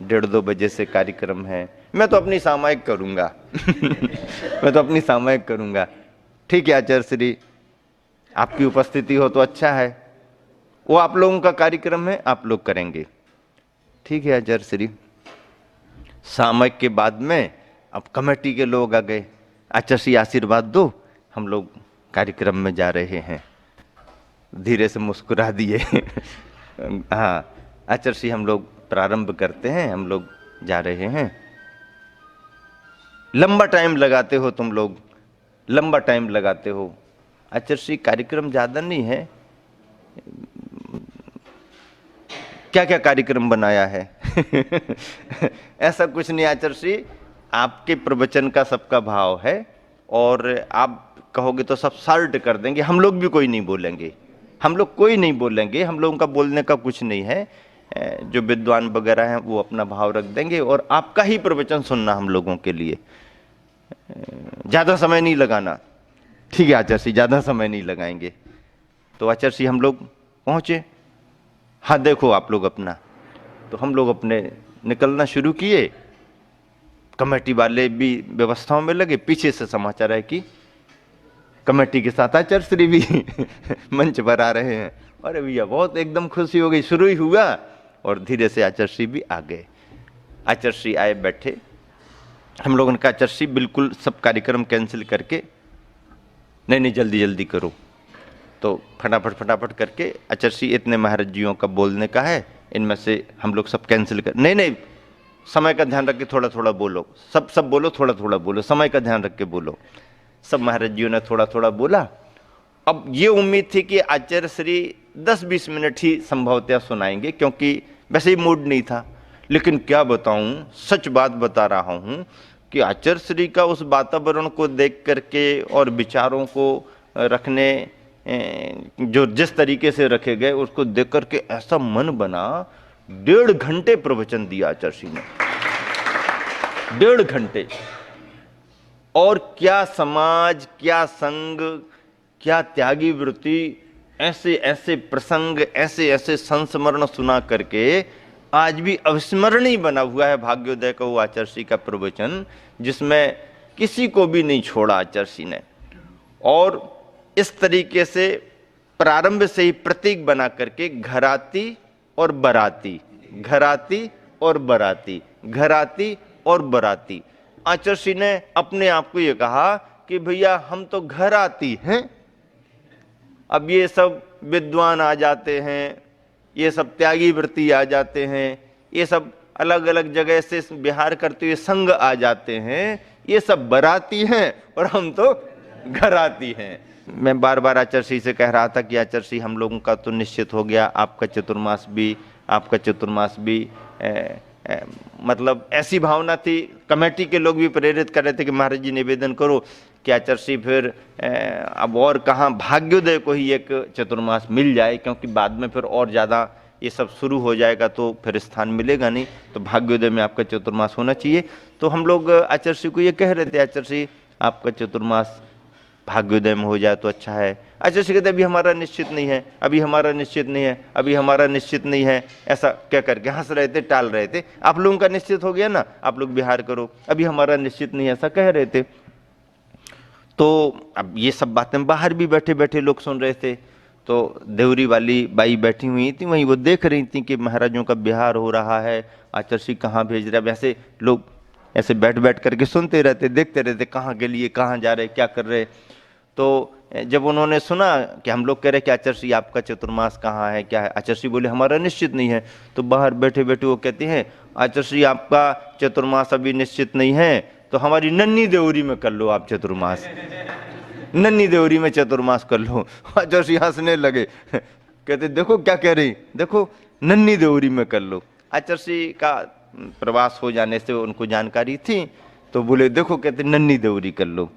1:30-2 बजे से कार्यक्रम है, मैं तो अपनी सामायिक करूंगा। मैं तो अपनी सामायिक करूंगा। ठीक है आचार्य, आपकी उपस्थिति हो तो अच्छा है, वो आप लोगों का कार्यक्रम है, आप लोग करेंगे। ठीक है आचार्य। सामयिक के बाद में अब कमेटी के लोग आ गए, आचार्य आशीर्वाद दो, हम लोग कार्यक्रम में जा रहे हैं। धीरे से मुस्कुरा दिए। हाँ आचार्य, हम लोग प्रारंभ करते हैं, हम लोग जा रहे हैं। लंबा टाइम लगाते हो तुम लोग, लंबा टाइम लगाते हो। आचार्य, कार्यक्रम ज्यादा नहीं है, क्या क्या कार्यक्रम बनाया है? ऐसा कुछ नहीं आचार्य, आपके प्रवचन का सबका भाव है और आप कहोगे तो सब साल्ट कर देंगे, हम लोग भी कोई नहीं बोलेंगे, हम लोग कोई नहीं बोलेंगे, हम लोगों का बोलने का कुछ नहीं है। जो विद्वान वगैरह हैं वो अपना भाव रख देंगे और आपका ही प्रवचन सुनना हम लोगों के लिए, ज़्यादा समय नहीं लगाना। ठीक है आचार्य, ज़्यादा समय नहीं लगाएंगे। तो आचार्य हम लोग पहुँचे, हाँ देखो आप लोग अपना, तो हम लोग अपने निकलना शुरू किए। कमेटी वाले भी व्यवस्थाओं में लगे, पीछे से समाचार है कि कमेटी के साथ आचार्य भी मंच पर आ रहे हैं। अरे भैया बहुत एकदम खुशी हो गई, शुरू ही हुआ और धीरे से आचार्य भी आ गए। आचार्य आए, बैठे। हम लोगों ने कहा आचार्य बिल्कुल सब कार्यक्रम कैंसिल करके, नहीं जल्दी जल्दी करो। तो फटाफट करके आचार्य, इतने महाराज जियों का बोलने का है, इनमें से हम लोग सब कैंसिल कर, नहीं समय का ध्यान रख के थोड़ा थोड़ा बोलो, सब बोलो, थोड़ा थोड़ा बोलो, समय का ध्यान रख के बोलो। सब महाराज जियों ने थोड़ा थोड़ा बोला। अब ये उम्मीद थी कि आचार्य श्री 10-20 मिनट ही संभवतः सुनाएंगे, क्योंकि वैसे ही मूड नहीं था। लेकिन क्या बताऊं, सच बात बता रहा हूं कि आचार्य श्री का उस वातावरण को देख करके और विचारों को रखने जो जिस तरीके से रखे गए, उसको देख करके ऐसा मन बना। 1.5 घंटे प्रवचन दिया आचार्य ने, 1.5 घंटे। और क्या समाज, क्या संघ, क्या त्यागी वृत्ति, ऐसे ऐसे प्रसंग, ऐसे ऐसे संस्मरण सुना करके आज भी अविस्मरणीय बना हुआ है भाग्योदय का वो आचार्य का प्रवचन, जिसमें किसी को भी नहीं छोड़ा आचार्य ने। और इस तरीके से प्रारंभ से ही प्रतीक बना करके घराती और बराती, घराती और बराती, घराती और बराती। आचार्य ने अपने आप को ये कहा कि भैया हम तो घर आती हैं। अब ये सब विद्वान आ जाते हैं, ये सब त्यागी वृत्ति आ जाते हैं, ये सब अलग अलग जगह से विहार करते हुए संघ आ जाते हैं, ये सब बराती हैं और हम तो घर आती हैं। मैं बार बार आचार्य से कह रहा था कि आचार्य हम लोगों का तो निश्चित हो गया, आपका चतुर्मास भी मतलब ऐसी भावना थी। कमेटी के लोग भी प्रेरित कर रहे थे कि महाराज जी निवेदन करो कि आचार्य फिर अब और कहाँ भाग्योदय को ही एक चतुर्मास मिल जाए, क्योंकि बाद में फिर और ज़्यादा ये सब शुरू हो जाएगा तो फिर स्थान मिलेगा नहीं, तो भाग्योदय में आपका चतुर्मास होना चाहिए। तो हम लोग आचार्य को ये कह रहे थे, आचार्य आपका चतुर्मास भाग्योदय में हो जाए तो अच्छा है। आचार्य कहते अभी हमारा निश्चित नहीं है, अभी हमारा निश्चित नहीं है, अभी हमारा निश्चित नहीं है, ऐसा क्या करके हंस रहे थे, टाल रहे थे। आप लोगों का निश्चित हो गया ना, आप लोग विहार करो, अभी हमारा निश्चित नहीं है, ऐसा कह रहे थे। तो अब ये सब बातें बाहर भी बैठे बैठे लोग सुन रहे थे। तो देवरी वाली बाई बैठी हुई थी वहीं, वो देख रही थी कि महाराजों का विहार हो रहा है, आचार्य कहाँ भेज रहे। वैसे लोग ऐसे बैठ बैठ करके सुनते रहते, देखते रहते, कहाँ के लिए, कहाँ जा रहे, क्या कर रहे। तो जब उन्होंने सुना कि हम लोग कह रहे कि आचार्य आपका चतुर्मास कहाँ है, क्या है, आचार्य बोले हमारा निश्चित नहीं है। तो बाहर बैठे बैठे वो कहते हैं आचार्य आपका चतुर्मास अभी निश्चित नहीं है, तो हमारी नन्ही देवरी में कर लो आप चतुर्मास, नन्ही देवरी में चतुर्मास कर लो। आचार्य हंसने लगे, कहते देखो क्या कह रही, देखो नन्ही देवरी में कर लो। आचार्य का प्रवास हो जाने से उनको जानकारी थी, तो बोले देखो, कहते नन्ही देवरी कर लो।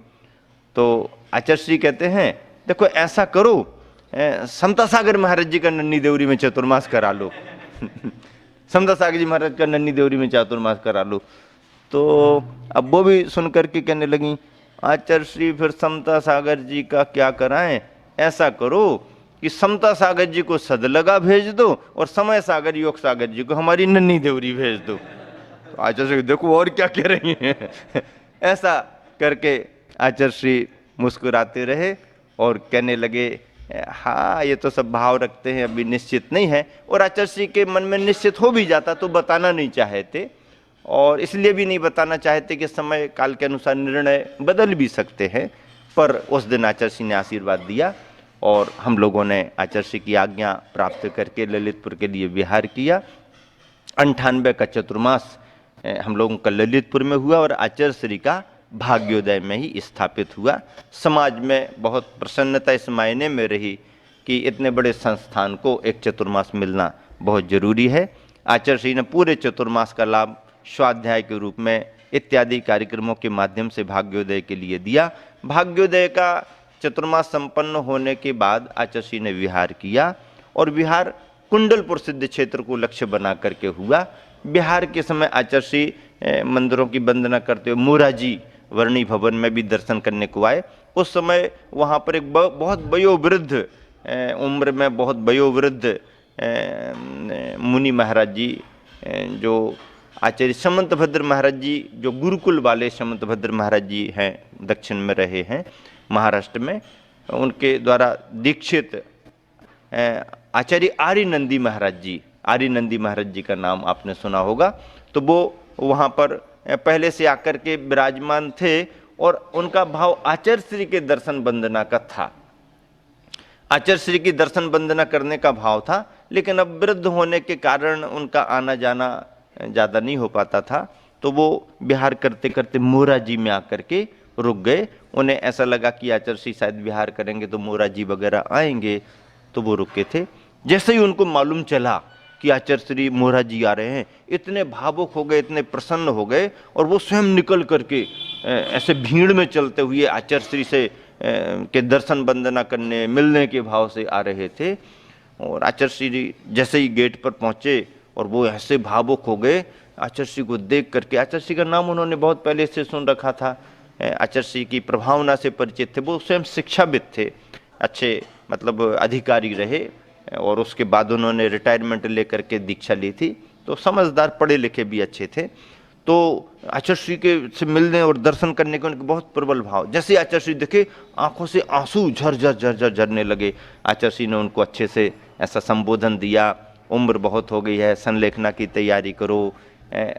तो आचार्य कहते हैं देखो ऐसा करो, समता सागर महाराज जी का नन्ही देवरी में चतुर्मास करा लो। समता सागर जी महाराज का नन्ही देवरी में चतुर्मास करा लो। तो अब वो भी सुन करके कहने लगी आचार्य फिर समता सागर जी का क्या कराएं, ऐसा करो कि समता सागर जी को सदलगा भेज दो और समय सागर योग सागर जी को हमारी नन्ही देवरी भेज दो। तो आचार्य देखो और क्या कह रही हैं। ऐसा करके आचार्य मुस्कुराते रहे और कहने लगे हाँ ये तो सब भाव रखते हैं, अभी निश्चित नहीं है। और आचार्य के मन में निश्चित हो भी जाता तो बताना नहीं चाहते, और इसलिए भी नहीं बताना चाहते कि समय काल के अनुसार निर्णय बदल भी सकते हैं। पर उस दिन आचार्य ने आशीर्वाद दिया और हम लोगों ने आचार्य की आज्ञा प्राप्त करके ललितपुर के लिए विहार किया। 98 का चतुर्मास हम लोगों का ललितपुर में हुआ और आचार्य का भाग्योदय में ही स्थापित हुआ। समाज में बहुत प्रसन्नता इस मायने में रही कि इतने बड़े संस्थान को एक चतुर्मास मिलना बहुत जरूरी है। आचार्य ने पूरे चतुर्मास का लाभ स्वाध्याय के रूप में इत्यादि कार्यक्रमों के माध्यम से भाग्योदय के लिए दिया। भाग्योदय का चतुर्मास संपन्न होने के बाद आचार्य ने विहार किया और विहार कुंडलपुर सिद्ध क्षेत्र को लक्ष्य बना करके हुआ। बिहार के समय आचार्य मंदिरों की वंदना करते हुए मोराजी वर्णी भवन में भी दर्शन करने को आए। उस समय वहाँ पर एक बहुत वयोवृद्ध उम्र में बहुत वयोवृद्ध मुनि महाराज जी जो आचार्य समंतभद्र महाराज जी, जो गुरुकुल वाले समंतभद्र महाराज जी हैं, दक्षिण में रहे हैं महाराष्ट्र में, उनके द्वारा दीक्षित आचार्य आर्यनंदी महाराज जी का नाम आपने सुना होगा। तो वो वहाँ पर पहले से आकर के विराजमान थे और उनका भाव आचार्य श्री के दर्शन वंदना का था। आचार्य श्री की दर्शन वंदना करने का भाव था, लेकिन अब वृद्ध होने के कारण उनका आना जाना ज़्यादा नहीं हो पाता था। तो वो विहार करते करते मोराजी में आकर के रुक गए। उन्हें ऐसा लगा कि आचार्य शायद विहार करेंगे तो मोराजी वगैरह आएंगे, तो वो रुके थे। जैसे ही उनको मालूम चला कि आचार्य श्री मोराजी आ रहे हैं, इतने भावुक हो गए, इतने प्रसन्न हो गए और वो स्वयं निकल करके ऐसे भीड़ में चलते हुए आचार्य श्री से के दर्शन वंदना करने मिलने के भाव से आ रहे थे। और आचार्य श्री जैसे ही गेट पर पहुंचे और वो ऐसे भावुक हो गए आचार्य श्री को देख करके। आचार्य श्री का नाम उन्होंने बहुत पहले से सुन रखा था, आचार्य श्री की प्रभावना से परिचित थे। वो स्वयं शिक्षाविद थे, अच्छे मतलब अधिकारी रहे और उसके बाद उन्होंने रिटायरमेंट लेकर के दीक्षा ली थी। तो समझदार, पढ़े लिखे भी अच्छे थे। तो आचार्य श्री के से मिलने और दर्शन करने के उनके बहुत प्रबल भाव। जैसे आचार्य श्री देखे आंखों से आंसू झर झरने लगे। आचार्य श्री ने उनको अच्छे से ऐसा संबोधन दिया, उम्र बहुत हो गई है, संलेखना की तैयारी करो,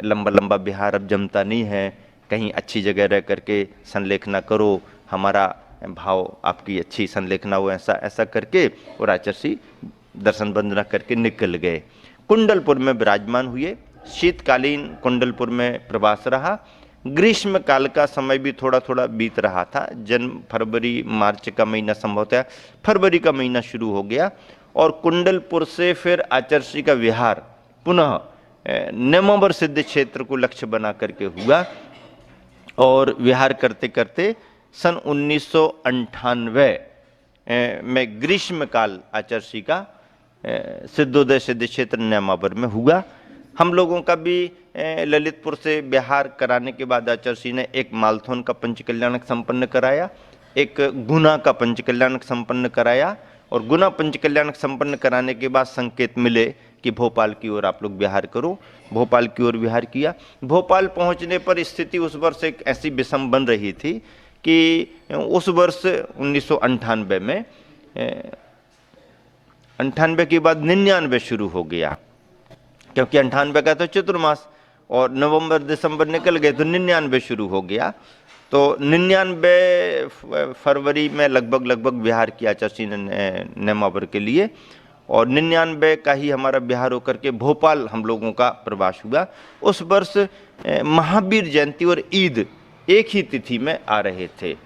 लंबा लंबा बिहार अब जमता नहीं है, कहीं अच्छी जगह रह करके संलेखना करो, हमारा भाव, आपकी अच्छी संलेखना हो, ऐसा ऐसा करके, और आचार्य दर्शन वंदना करके निकल गए। कुंडलपुर में विराजमान हुए। शीतकालीन कुंडलपुर में प्रवास रहा। ग्रीष्म काल का समय भी थोड़ा थोड़ा बीत रहा था। फरवरी मार्च का महीना संभवतः फरवरी का महीना शुरू हो गया, और कुंडलपुर से फिर आचार्य का विहार पुनः नेमावर सिद्ध क्षेत्र को लक्ष्य बना करके हुआ, और विहार करते करते सन 1998 में ग्रीष्म काल आचार्य का सिद्धोदय सिद्ध क्षेत्र नेमावर में हुआ। हम लोगों का भी ललितपुर से बिहार कराने के बाद आचार्य ने एक मालथौन का पंचकल्याणक संपन्न कराया, एक गुना का पंचकल्याणक संपन्न कराया, और गुना पंचकल्याणक संपन्न कराने के बाद संकेत मिले कि भोपाल की ओर आप लोग विहार करो। भोपाल की ओर विहार किया। भोपाल पहुंचने पर स्थिति उस वर्ष एक ऐसी विषम बन रही थी कि उस वर्ष 1998 में 98 के बाद 99 शुरू हो गया, क्योंकि 98 का तो चतुर्मास, और नवंबर दिसंबर निकल गए तो 99 शुरू हो गया। तो 99 फरवरी में लगभग बिहार किया आचार्य ने नेमावर के लिए, और 99 का ही हमारा बिहार होकर के भोपाल हम लोगों का प्रवास हुआ। उस वर्ष महावीर जयंती और ईद एक ही तिथि में आ रहे थे,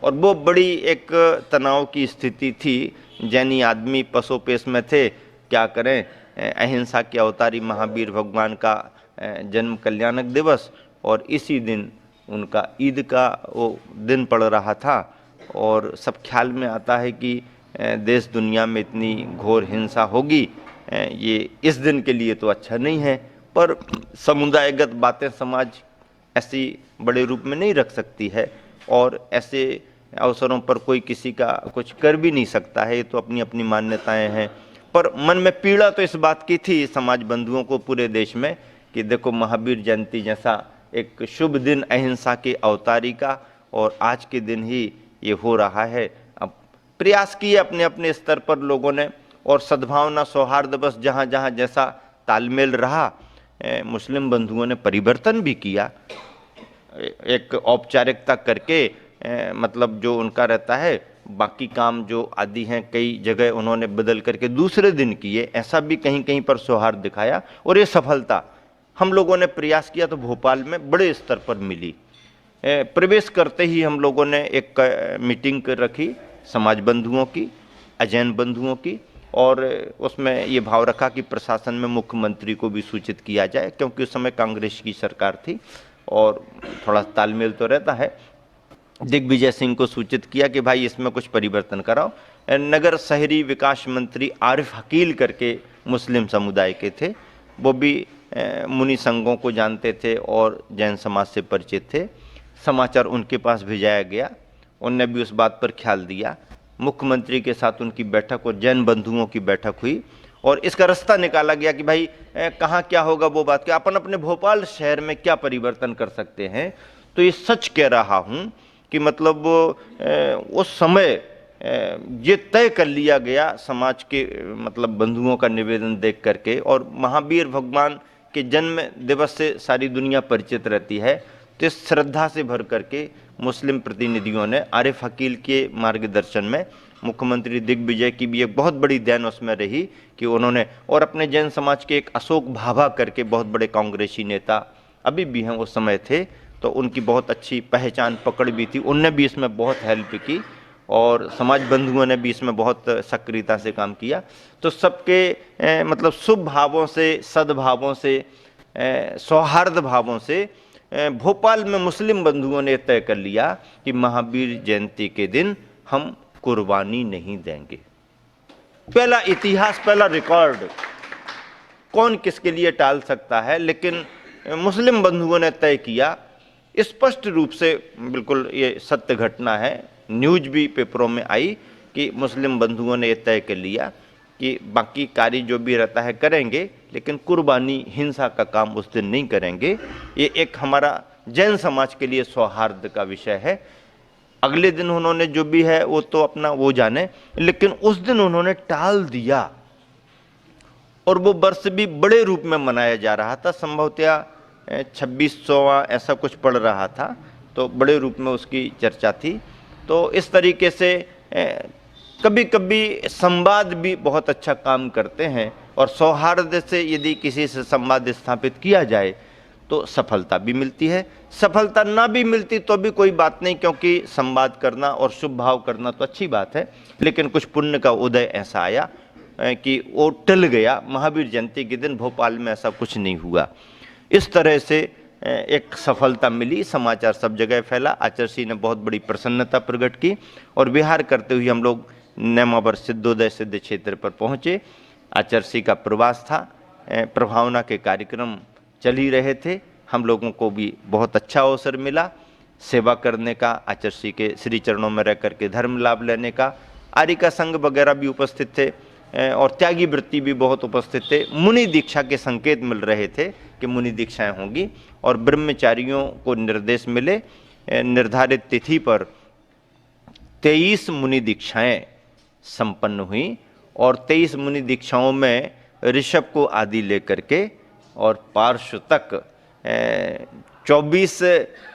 और वो बड़ी एक तनाव की स्थिति थी। जैनी आदमी पसोपेश में थे, क्या करें, अहिंसा के अवतारी महावीर भगवान का जन्म कल्याणक दिवस, और इसी दिन उनका ईद का वो दिन पड़ रहा था, और सब ख्याल में आता है कि देश दुनिया में इतनी घोर हिंसा होगी, ये इस दिन के लिए तो अच्छा नहीं है। पर समुदायगत बातें समाज ऐसी बड़े रूप में नहीं रख सकती है, और ऐसे अवसरों पर कोई किसी का कुछ कर भी नहीं सकता है, ये तो अपनी अपनी मान्यताएं हैं। पर मन में पीड़ा तो इस बात की थी समाज बंधुओं को पूरे देश में कि देखो महावीर जयंती जैसा एक शुभ दिन अहिंसा के अवतारी का, और आज के दिन ही ये हो रहा है। अब प्रयास किए अपने अपने स्तर पर लोगों ने, और सद्भावना सौहार्द बस जहाँ जहाँ जैसा तालमेल रहा, मुस्लिम बंधुओं ने परिवर्तन भी किया, एक औपचारिकता करके, मतलब जो उनका रहता है बाकी काम जो आदि हैं कई जगह उन्होंने बदल करके दूसरे दिन किए, ऐसा भी कहीं कहीं पर सौहार्द दिखाया, और ये सफलता हम लोगों ने प्रयास किया तो भोपाल में बड़े स्तर पर मिली। प्रवेश करते ही हम लोगों ने एक मीटिंग रखी समाज बंधुओं की, अजैन बंधुओं की, और उसमें ये भाव रखा कि प्रशासन में मुख्यमंत्री को भी सूचित किया जाए, क्योंकि उस समय कांग्रेस की सरकार थी और थोड़ा तालमेल तो रहता है। दिग्विजय सिंह को सूचित किया कि भाई इसमें कुछ परिवर्तन कराओ। नगर शहरी विकास मंत्री आरिफ हकील करके मुस्लिम समुदाय के थे, वो भी मुनि संघों को जानते थे और जैन समाज से परिचित थे। समाचार उनके पास भेजाया गया, उनने भी उस बात पर ख्याल दिया। मुख्यमंत्री के साथ उनकी बैठक और जैन बंधुओं की बैठक हुई, और इसका रास्ता निकाला गया कि भाई कहाँ क्या होगा, वो बात क्या अपन अपने भोपाल शहर में क्या परिवर्तन कर सकते हैं। तो ये सच कह रहा हूँ कि मतलब उस समय ये तय कर लिया गया समाज के मतलब बंधुओं का निवेदन देख करके, और महावीर भगवान के जन्म दिवस से सारी दुनिया परिचित रहती है, तो इस श्रद्धा से भर करके मुस्लिम प्रतिनिधियों ने आरिफ हकील के मार्गदर्शन में, मुख्यमंत्री दिग्विजय की भी एक बहुत बड़ी देन उसमें रही कि उन्होंने, और अपने जैन समाज के एक अशोक भाभा करके बहुत बड़े कांग्रेसी नेता अभी भी हैं, उस समय थे, तो उनकी बहुत अच्छी पहचान पकड़ भी थी, उनने भी इसमें बहुत हेल्प की, और समाज बंधुओं ने भी इसमें बहुत सक्रियता से काम किया। तो सबके मतलब शुभ भावों से, सद्भावों से, सौहार्द भावों से भोपाल में मुस्लिम बंधुओं ने तय कर लिया कि महावीर जयंती के दिन हम कुर्बानी नहीं देंगे। पहला इतिहास, पहला रिकॉर्ड, कौन किसके लिए टाल सकता है, लेकिन मुस्लिम बंधुओं ने तय किया, स्पष्ट रूप से, बिल्कुल ये सत्य घटना है, न्यूज भी पेपरों में आई कि मुस्लिम बंधुओं ने यह तय कर लिया कि बाकी कार्य जो भी रहता है करेंगे, लेकिन कुर्बानी, हिंसा का काम उस दिन नहीं करेंगे। ये एक हमारा जैन समाज के लिए सौहार्द का विषय है। अगले दिन उन्होंने जो भी है वो तो अपना वो जाने, लेकिन उस दिन उन्होंने टाल दिया, और वो वर्ष भी बड़े रूप में मनाया जा रहा था, संभवतः 2600वां ऐसा कुछ पड़ रहा था, तो बड़े रूप में उसकी चर्चा थी। तो इस तरीके से कभी कभी संवाद भी बहुत अच्छा काम करते हैं, और सौहार्द से यदि किसी से संवाद स्थापित किया जाए तो सफलता भी मिलती है। सफलता ना भी मिलती तो भी कोई बात नहीं, क्योंकि संवाद करना और शुभ भाव करना तो अच्छी बात है। लेकिन कुछ पुण्य का उदय ऐसा आया कि वो टल गया। महावीर जयंती के दिन भोपाल में ऐसा कुछ नहीं हुआ। इस तरह से एक सफलता मिली, समाचार सब जगह फैला। आचार्य ने बहुत बड़ी प्रसन्नता प्रकट की, और विहार करते हुए हम लोग नेमावर सिद्धोदय सिद्ध क्षेत्र पर पहुँचे। आचार्य का प्रवास था, प्रभावना के कार्यक्रम चल ही रहे थे। हम लोगों को भी बहुत अच्छा अवसर मिला सेवा करने का, आचार्य के श्री चरणों में रह करके धर्म लाभ लेने का। आर्य का संघ वगैरह भी उपस्थित थे, और त्यागी वृत्ति भी बहुत उपस्थित थे। मुनि दीक्षा के संकेत मिल रहे थे कि मुनि दीक्षाएं होंगी, और ब्रह्मचारियों को निर्देश मिले। निर्धारित तिथि पर 23 मुनि दीक्षाएं संपन्न हुई, और 23 मुनि दीक्षाओं में ऋषभ को आदि लेकर के और पार्श्व तक 24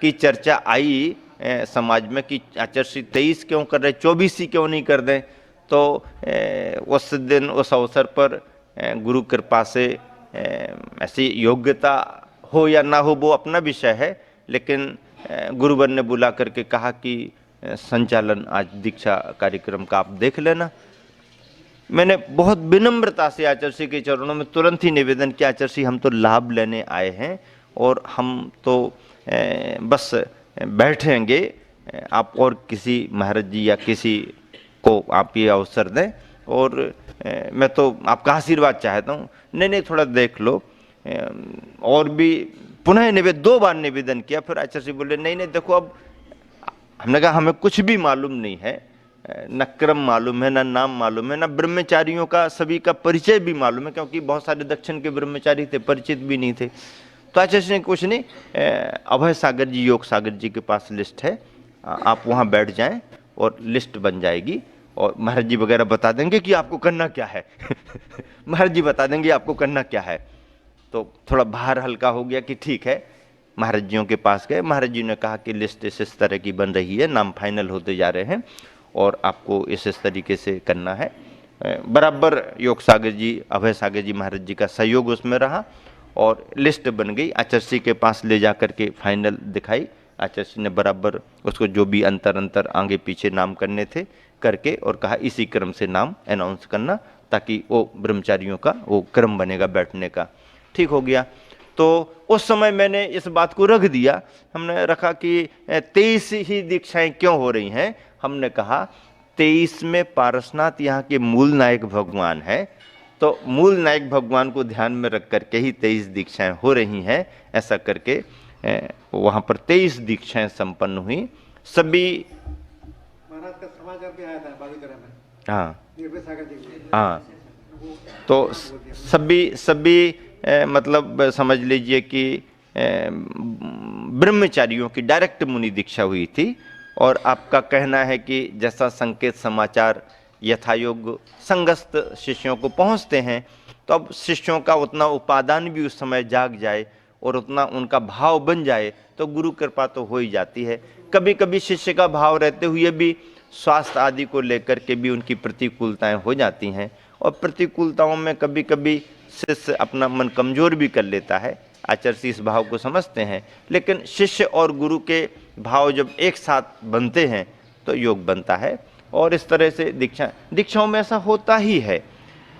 की चर्चा आई समाज में कि आचार्य 23 क्यों कर रहे, 24 ही क्यों नहीं कर दें। तो उस दिन उस अवसर पर गुरु कृपा से ऐसी योग्यता हो या ना हो वो अपना विषय है, लेकिन गुरुवर ने बुला करके कहा कि संचालन आज दीक्षा कार्यक्रम का आप देख लेना। मैंने बहुत विनम्रता से आचार्य के चरणों में तुरंत ही निवेदन किया, आचार्य हम तो लाभ लेने आए हैं और हम तो बस बैठेंगे, आप और किसी महाराज जी या किसी को आप ये अवसर दें, और मैं तो आपका आशीर्वाद चाहता हूँ। नहीं थोड़ा देख लो। और भी पुनः निवेदन 2 बार निवेदन किया। फिर आचार्य बोले नहीं देखो, अब हमने कहा हमें कुछ भी मालूम नहीं है, न क्रम मालूम है, न नाम मालूम है, न ब्रह्मचारियों का सभी का परिचय भी मालूम है, क्योंकि बहुत सारे दक्षिण के ब्रह्मचारी थे, परिचित भी नहीं थे। तो आचार्य ने कुछ नहीं, अभय सागर जी, योग सागर जी के पास लिस्ट है, आप वहाँ बैठ जाएं और लिस्ट बन जाएगी, और महाराज जी वगैरह बता देंगे कि आपको करना क्या है। महाराज जी बता देंगे आपको करना क्या है। तो थोड़ा भार हल्का हो गया कि ठीक है। महाराज जियों के पास गए, महाराज जी ने कहा कि लिस्ट इस तरह की बन रही है, नाम फाइनल होते जा रहे हैं, और आपको इस तरीके से करना है। बराबर योग सागर जी, अभय सागर जी महाराज जी का सहयोग उसमें रहा, और लिस्ट बन गई। आचार्य के पास ले जा करके फाइनल दिखाई। आचार्य ने बराबर उसको जो भी अंतर आगे पीछे नाम करने थे करके, और कहा इसी क्रम से नाम अनाउंस करना, ताकि वो ब्रह्मचारियों का वो क्रम बनेगा बैठने का। ठीक हो गया। तो उस समय मैंने इस बात को रख दिया। हमने रखा कि 23 ही दीक्षाएं क्यों हो रही हैं। हमने कहा 23 में पारसनाथ यहाँ के मूल नायक भगवान है, तो मूल नायक भगवान को ध्यान में रख करके ही 23 दीक्षाएं हो रही हैं। ऐसा करके वहाँ पर 23 दीक्षाएं संपन्न हुई। सभी महाराज का समाचार भी आया था बागीचरा में। हाँ, तो सभी मतलब समझ लीजिए कि ब्रह्मचारियों की डायरेक्ट मुनि दीक्षा हुई थी। और आपका कहना है कि जैसा संकेत समाचार यथायोग संगस्त शिष्यों को पहुंचते हैं, तो अब शिष्यों का उतना उपादान भी उस समय जाग जाए और उतना उनका भाव बन जाए तो गुरु कृपा तो हो ही जाती है। कभी कभी शिष्य का भाव रहते हुए भी स्वास्थ्य आदि को लेकर के भी उनकी प्रतिकूलताएं हो जाती हैं, और प्रतिकूलताओं में कभी कभी शिष्य अपना मन कमजोर भी कर लेता है। आचार्य इस भाव को समझते हैं, लेकिन शिष्य और गुरु के भाव जब एक साथ बनते हैं तो योग बनता है। और इस तरह से दीक्षाओं में ऐसा होता ही है।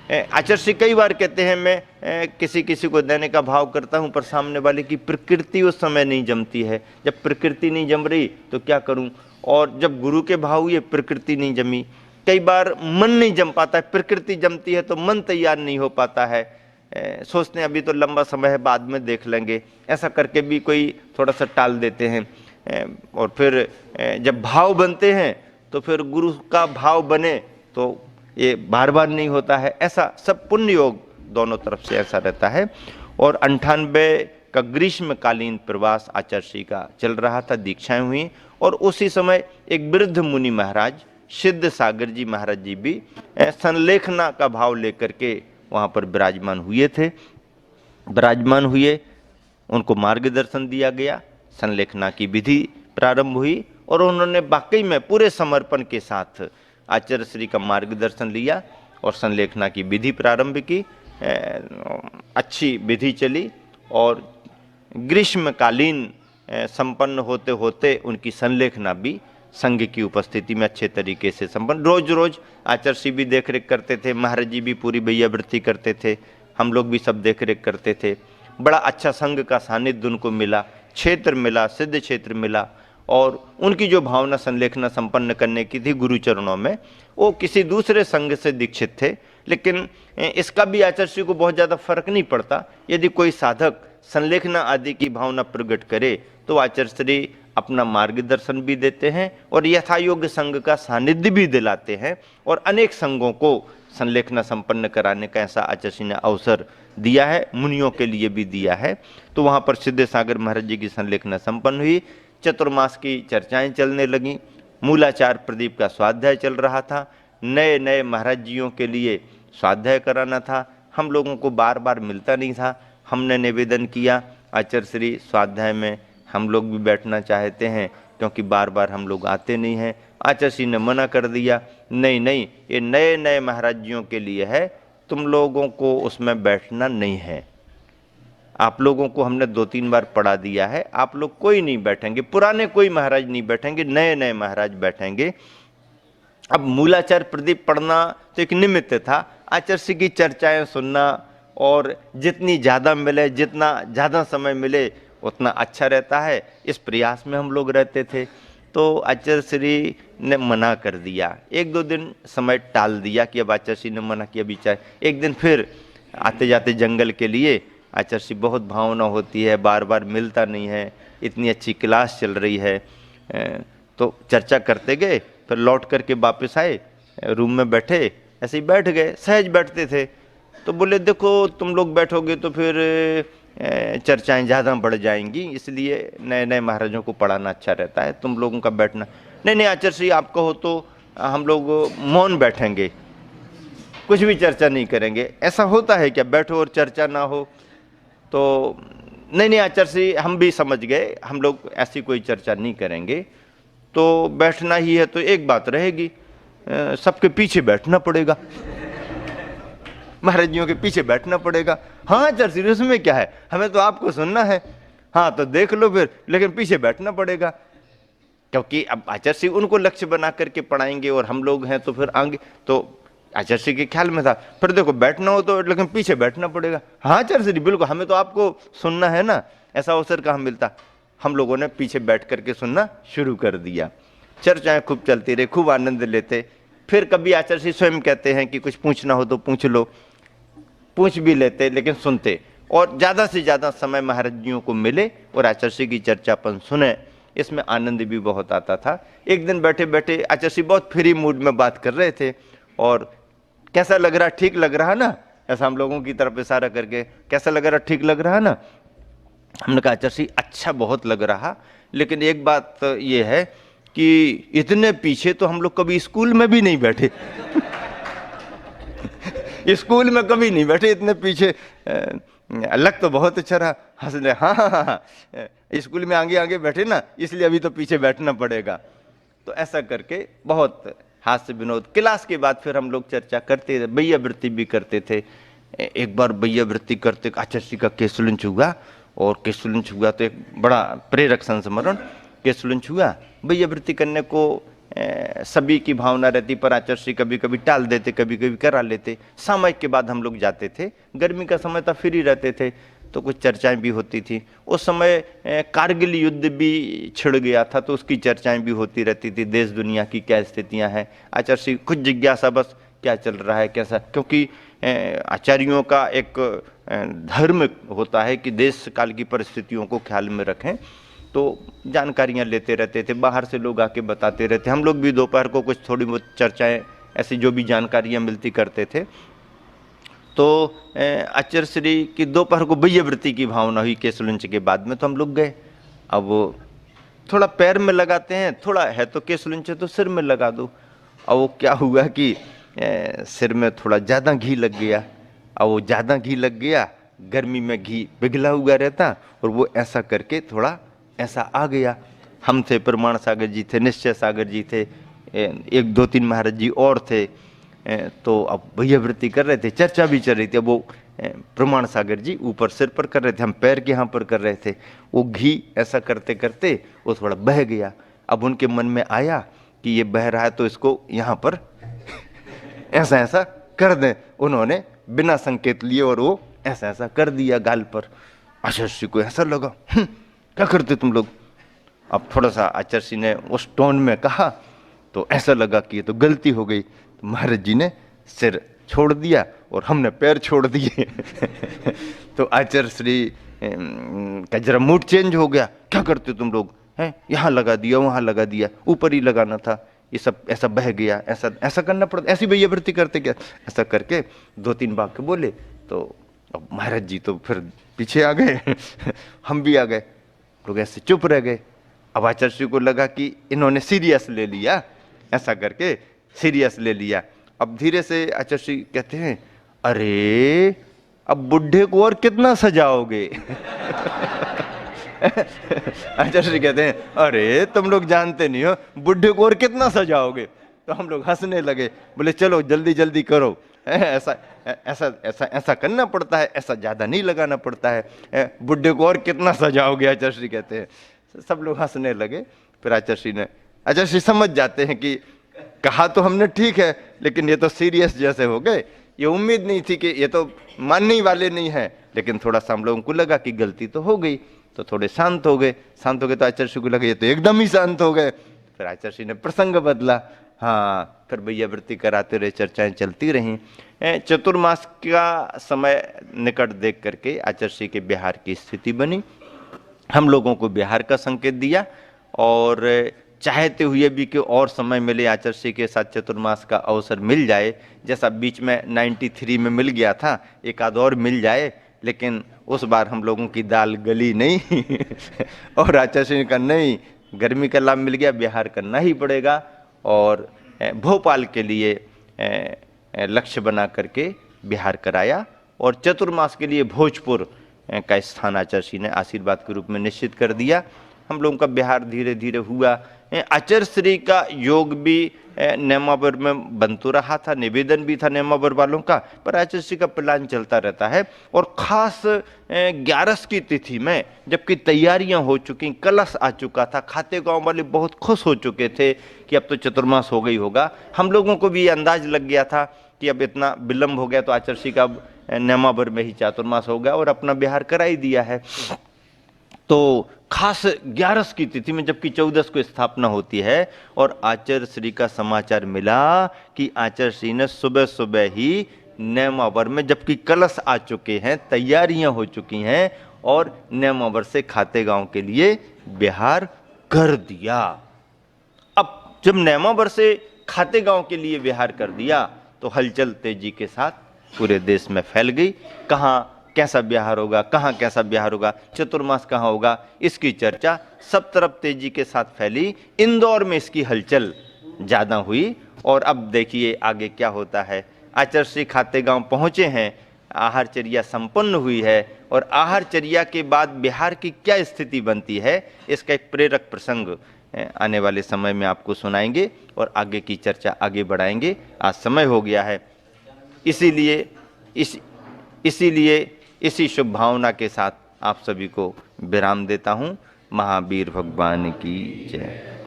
आचार्य कई बार कहते हैं मैं किसी को देने का भाव करता हूं, पर सामने वाले की प्रकृति उस समय नहीं जमती है। जब प्रकृति नहीं जम रही तो क्या करूं, और जब गुरु के भाव हुए प्रकृति नहीं जमी। कई बार मन नहीं जम पाता है, प्रकृति जमती है तो मन तैयार नहीं हो पाता है। सोचते हैं अभी तो लंबा समय है, बाद में देख लेंगे, ऐसा करके भी कोई थोड़ा सा टाल देते हैं। और फिर जब भाव बनते हैं तो फिर गुरु का भाव बने तो ये बार बार नहीं होता है। ऐसा सब पुण्य योग दोनों तरफ से ऐसा रहता है। और 98 का ग्रीष्मकालीन प्रवास आचार्य का चल रहा था, दीक्षाएं हुई, और उसी समय एक वृद्ध मुनि महाराज सिद्ध सागर जी महाराज जी भी संलेखना का भाव लेकर के वहाँ पर विराजमान हुए। उनको मार्गदर्शन दिया गया, संलेखना की विधि प्रारंभ हुई, और उन्होंने वाकई में पूरे समर्पण के साथ आचार्य श्री का मार्गदर्शन लिया और संलेखना की विधि प्रारंभ की। अच्छी विधि चली और ग्रीष्मकालीन संपन्न होते होते उनकी संलेखना भी संघ की उपस्थिति में अच्छे तरीके से संपन्न। रोज रोज आचार्य श्री भी देख रेख करते थे, महाराज जी भी पूरी भैयावृत्ति करते थे, हम लोग भी सब देख रेख करते थे। बड़ा अच्छा संघ का सानिध्य उनको मिला, क्षेत्र मिला, सिद्ध क्षेत्र मिला और उनकी जो भावना संलेखना संपन्न करने की थी गुरु चरणों में, वो किसी दूसरे संघ से दीक्षित थे। लेकिन इसका भी आचार्य श्री को बहुत ज़्यादा फर्क नहीं पड़ता। यदि कोई साधक संलेखना आदि की भावना प्रकट करे तो आचार्य श्री अपना मार्गदर्शन भी देते हैं और यथायोग्य संघ का सानिध्य भी दिलाते हैं और अनेक संघों को संलेखना संपन्न कराने का ऐसा आचार्य श्री ने अवसर दिया है, मुनियों के लिए भी दिया है। तो वहाँ पर सिद्ध सागर महाराज जी की संलेखना संपन्न हुई। चतुर्मास की चर्चाएं चलने लगीं, मूलाचार प्रदीप का स्वाध्याय चल रहा था, नए नए महाराज जियों के लिए स्वाध्याय कराना था। हम लोगों को बार बार मिलता नहीं था। हमने निवेदन किया आचार्य श्री स्वाध्याय में हम लोग भी बैठना चाहते हैं क्योंकि बार बार हम लोग आते नहीं हैं। आचार्य श्री ने मना कर दिया, नहीं नहीं, ये नए नए महाराज जियों के लिए है, तुम लोगों को उसमें बैठना नहीं है। आप लोगों को हमने 2-3 बार पढ़ा दिया है, आप लोग कोई नहीं बैठेंगे, पुराने कोई महाराज नहीं बैठेंगे, नए नए महाराज बैठेंगे। अब मूलाचार प्रदीप पढ़ना तो एक निमित्त था, आचार्य श्री की चर्चाएं सुनना और जितनी ज़्यादा मिले, जितना ज़्यादा समय मिले उतना अच्छा रहता है, इस प्रयास में हम लोग रहते थे। तो आचार्य श्री ने मना कर दिया। 1-2 दिन समय टाल दिया कि अब आचार्य श्री ने मना किया विचार। एक दिन फिर आते जाते जंगल के लिए आचार्य श्री बहुत भावना होती है, बार बार मिलता नहीं है, इतनी अच्छी क्लास चल रही है, तो चर्चा करते गए। फिर लौट करके वापस आए, रूम में बैठे, ऐसे ही बैठ गए, सहज बैठते थे। तो बोले देखो तुम लोग बैठोगे तो फिर चर्चाएं ज़्यादा बढ़ जाएंगी, इसलिए नए नए महाराजों को पढ़ाना अच्छा रहता है, तुम लोगों का बैठना नहीं। नहीं आचार्य श्री आप कहो तो हम लोग मौन बैठेंगे, कुछ भी चर्चा नहीं करेंगे। ऐसा होता है क्या, बैठो और चर्चा ना हो? तो नहीं आचार्य श्री हम भी समझ गए, हम लोग ऐसी कोई चर्चा नहीं करेंगे, तो बैठना ही है तो एक बात रहेगी, सबके पीछे बैठना पड़ेगा, महाराज जियों के पीछे बैठना पड़ेगा। हाँ आचार्य श्री उसमें क्या है, हमें तो आपको सुनना है, हाँ तो देख लो फिर, लेकिन पीछे बैठना पड़ेगा, क्योंकि अब आचार्य श्री उनको लक्ष्य बना करके पढ़ाएंगे और हम लोग हैं तो फिर आगे। तो आचार्य श्री के ख्याल में था, फिर देखो बैठना हो तो लेकिन पीछे बैठना पड़ेगा। हाँ आचार्य श्री बिल्कुल, हमें तो आपको सुनना है ना, ऐसा अवसर कहाँ मिलता। हम लोगों ने पीछे बैठ करके सुनना शुरू कर दिया। चर्चाएं खूब चलती रही, खूब आनंद लेते। फिर कभी आचार्य श्री स्वयं कहते हैं कि कुछ पूछना हो तो पूछ लो, पूछ भी लेते लेकिन सुनते, और ज़्यादा से ज़्यादा समय महाराज जियों को मिले और आचार्य श्री की चर्चापन सुने, इसमें आनंद भी बहुत आता था। एक दिन बैठे बैठे आचार्य श्री बहुत फ्री मूड में बात कर रहे थे और कैसा लग रहा, ठीक लग रहा ना, ऐसा हम लोगों की तरफ इशारा करके, कैसा लग रहा, ठीक लग रहा ना। हमने कहा आचार्य श्री अच्छा बहुत लग रहा, लेकिन एक बात ये है कि इतने पीछे तो हम लोग कभी स्कूल में भी नहीं बैठे स्कूल में कभी नहीं बैठे इतने पीछे। लग तो बहुत अच्छा रहा, हंस ले, हाँ हाँ हाँ, स्कूल में आगे आगे बैठे ना, इसलिए अभी तो पीछे बैठना पड़ेगा। तो ऐसा करके बहुत हास्य विनोद। क्लास के बाद फिर हम लोग चर्चा करते थे, भैयावृत्ति भी करते थे। एक बार भैयावृत्ति करते आचार्य श्री का केसुलंच हुआ, और केसुलंच हुआ तो एक बड़ा प्रेरक संस्मरण, केसुलंच हुआ। भैयावृत्ति करने को सभी की भावना रहती, पर आचार्य श्री कभी कभी टाल देते, कभी कभी करा लेते। सामयिक के बाद हम लोग जाते थे, गर्मी का समय था, फ्री रहते थे, तो कुछ चर्चाएं भी होती थी। उस समय कारगिल युद्ध भी छिड़ गया था, तो उसकी चर्चाएं भी होती रहती थी, देश दुनिया की क्या स्थितियां हैं। आचार्य श्री कुछ जिज्ञासा, बस क्या चल रहा है कैसा, क्योंकि आचार्यों का एक धर्म होता है कि देश काल की परिस्थितियों को ख्याल में रखें, तो जानकारियां लेते रहते थे, बाहर से लोग आके बताते रहते। हम लोग भी दोपहर को कुछ थोड़ी बहुत चर्चाएं, ऐसी जो भी जानकारियां मिलती करते थे। तो आचार्य श्री की दोपहर को भैयावृत्ति की भावना हुई केसुलंच के बाद में, तो हम लोग गए। अब थोड़ा पैर में लगाते हैं, थोड़ा है तो केसुलंच है तो सिर में लगा दो। अब वो क्या हुआ कि सिर में थोड़ा ज़्यादा घी लग गया। अब वो ज़्यादा घी लग गया, गर्मी में घी पिघला हुआ रहता, और वो ऐसा करके थोड़ा ऐसा आ गया। हम थे, प्रमाण सागर जी थे, निश्चय सागर जी थे, एक दो तीन महाराज जी और थे। तो अब भैयावृत्ति कर रहे थे, चर्चा भी चल रही थी। अब वो प्रमाण सागर जी ऊपर सिर पर कर रहे थे, हम पैर के यहाँ पर कर रहे थे। वो घी ऐसा करते करते वो थोड़ा बह गया। अब उनके मन में आया कि ये बह रहा है तो इसको यहाँ पर ऐसा ऐसा कर दें। उन्होंने बिना संकेत लिए और वो ऐसा ऐसा कर दिया गाल पर। आचार्य जी को ऐसा लगा, क्या करते तुम लोग। अब थोड़ा सा आचार्य जी ने उस टोन में कहा तो ऐसा लगा कि ये तो गलती हो गई। तो महाराज जी ने सिर छोड़ दिया और हमने पैर छोड़ दिए। तो आचार्य श्री का जरा मूड चेंज हो गया, क्या करते तुम लोग हैं, यहाँ लगा दिया वहाँ लगा दिया, ऊपर ही लगाना था, ये सब ऐसा बह गया, ऐसा ऐसा करना पड़ता, ऐसी भैयावृत्ति करते क्या। ऐसा करके दो तीन वाक्य बोले। तो अब महाराज जी तो फिर पीछे आ गए। हम भी आ गए, लोग ऐसे चुप रह गए। अब आचार्य जी को लगा कि इन्होंने सीरियस ले लिया, ऐसा करके सीरियस ले लिया। अब धीरे से आचार्य जी कहते हैं, अरे अब बुढ़े को और कितना सजाओगे। आचार्य जी कहते हैं, अरे तुम लोग जानते नहीं हो, बुढ़े को और कितना सजाओगे। तो हम लोग हंसने लगे, बोले चलो जल्दी जल्दी करो, ऐसा ऐसा ऐसा ऐसा करना पड़ता है, ऐसा ज्यादा नहीं लगाना पड़ता है, बुढ़े को और कितना सजाओगे। आचार्य जी कहते हैं। सब लोग हंसने लगे। फिर आचार्य जी समझ जाते हैं कि कहा तो हमने ठीक है, लेकिन ये तो सीरियस जैसे हो गए, ये उम्मीद नहीं थी कि ये तो मानने ही वाले नहीं है। लेकिन थोड़ा सा हम लोगों को लगा कि गलती तो हो गई, तो थोड़े शांत हो गए। तो आचार्य जी को लगा ये तो एकदम ही शांत हो गए। फिर आचार्य जी ने प्रसंग बदला। हाँ, फिर भैयावृत्ति कराते रहे, चर्चाएं चलती रहीं। चतुर्मास का समय निकट देख करके आचार्य जी के बिहार की स्थिति बनी। हम लोगों को बिहार का संकेत दिया और चाहते हुए भी कि और समय मिले, आचार्य जी के साथ चतुर्मास का अवसर मिल जाए, जैसा बीच में 93 में मिल गया था, एक आध और मिल जाए। लेकिन उस बार हम लोगों की दाल गली नहीं। और आचार्य जी का नहीं, गर्मी का लाभ मिल गया, बिहार करना ही पड़ेगा। और भोपाल के लिए लक्ष्य बना करके बिहार कराया और चतुर्मास के लिए भोजपुर का स्थान आचार्य जी ने आशीर्वाद के रूप में निश्चित कर दिया। हम लोगों का बिहार धीरे धीरे हुआ। आचार्य श्री का योग भी नेमावर में बन तो रहा था, निवेदन भी था नेमावर वालों का, पर आचार्य श्री का प्लान चलता रहता है। और खास 11 की तिथि में जबकि तैयारियां हो चुकी, कलश आ चुका था, खाते गांव वाले बहुत खुश हो चुके थे कि अब तो चतुर्मास हो गई होगा। हम लोगों को भी ये अंदाज लग गया था कि अब इतना विलंब हो गया तो आचार्य श्री का नेमावर में ही चातुर्मास हो गया और अपना बिहार करा ही दिया है। तो खास 11 की तिथि में जबकि 14 को स्थापना होती है और आचार्य श्री का समाचार मिला कि आचार्य श्री ने सुबह सुबह ही नेमावर में, जबकि कलश आ चुके हैं, तैयारियां हो चुकी हैं, और नेमावर से खाते गांव के लिए बिहार कर दिया। अब जब नेमावर से खाते गांव के लिए बिहार कर दिया तो हलचल तेजी के साथ पूरे देश में फैल गई। कहाँ कैसा बिहार होगा, कहाँ कैसा बिहार होगा, चतुर्मास कहाँ होगा, इसकी चर्चा सब तरफ तेजी के साथ फैली। इंदौर में इसकी हलचल ज़्यादा हुई। और अब देखिए आगे क्या होता है। आचार्य श्री खाते गांव पहुँचे हैं, आहारचर्या संपन्न हुई है, और आहारचर्या के बाद बिहार की क्या स्थिति बनती है, इसका एक प्रेरक प्रसंग आने वाले समय में आपको सुनाएंगे और आगे की चर्चा आगे बढ़ाएंगे। आज समय हो गया है, इसीलिए इसी शुभ भावना के साथ आप सभी को विराम देता हूँ। महावीर भगवान की जय।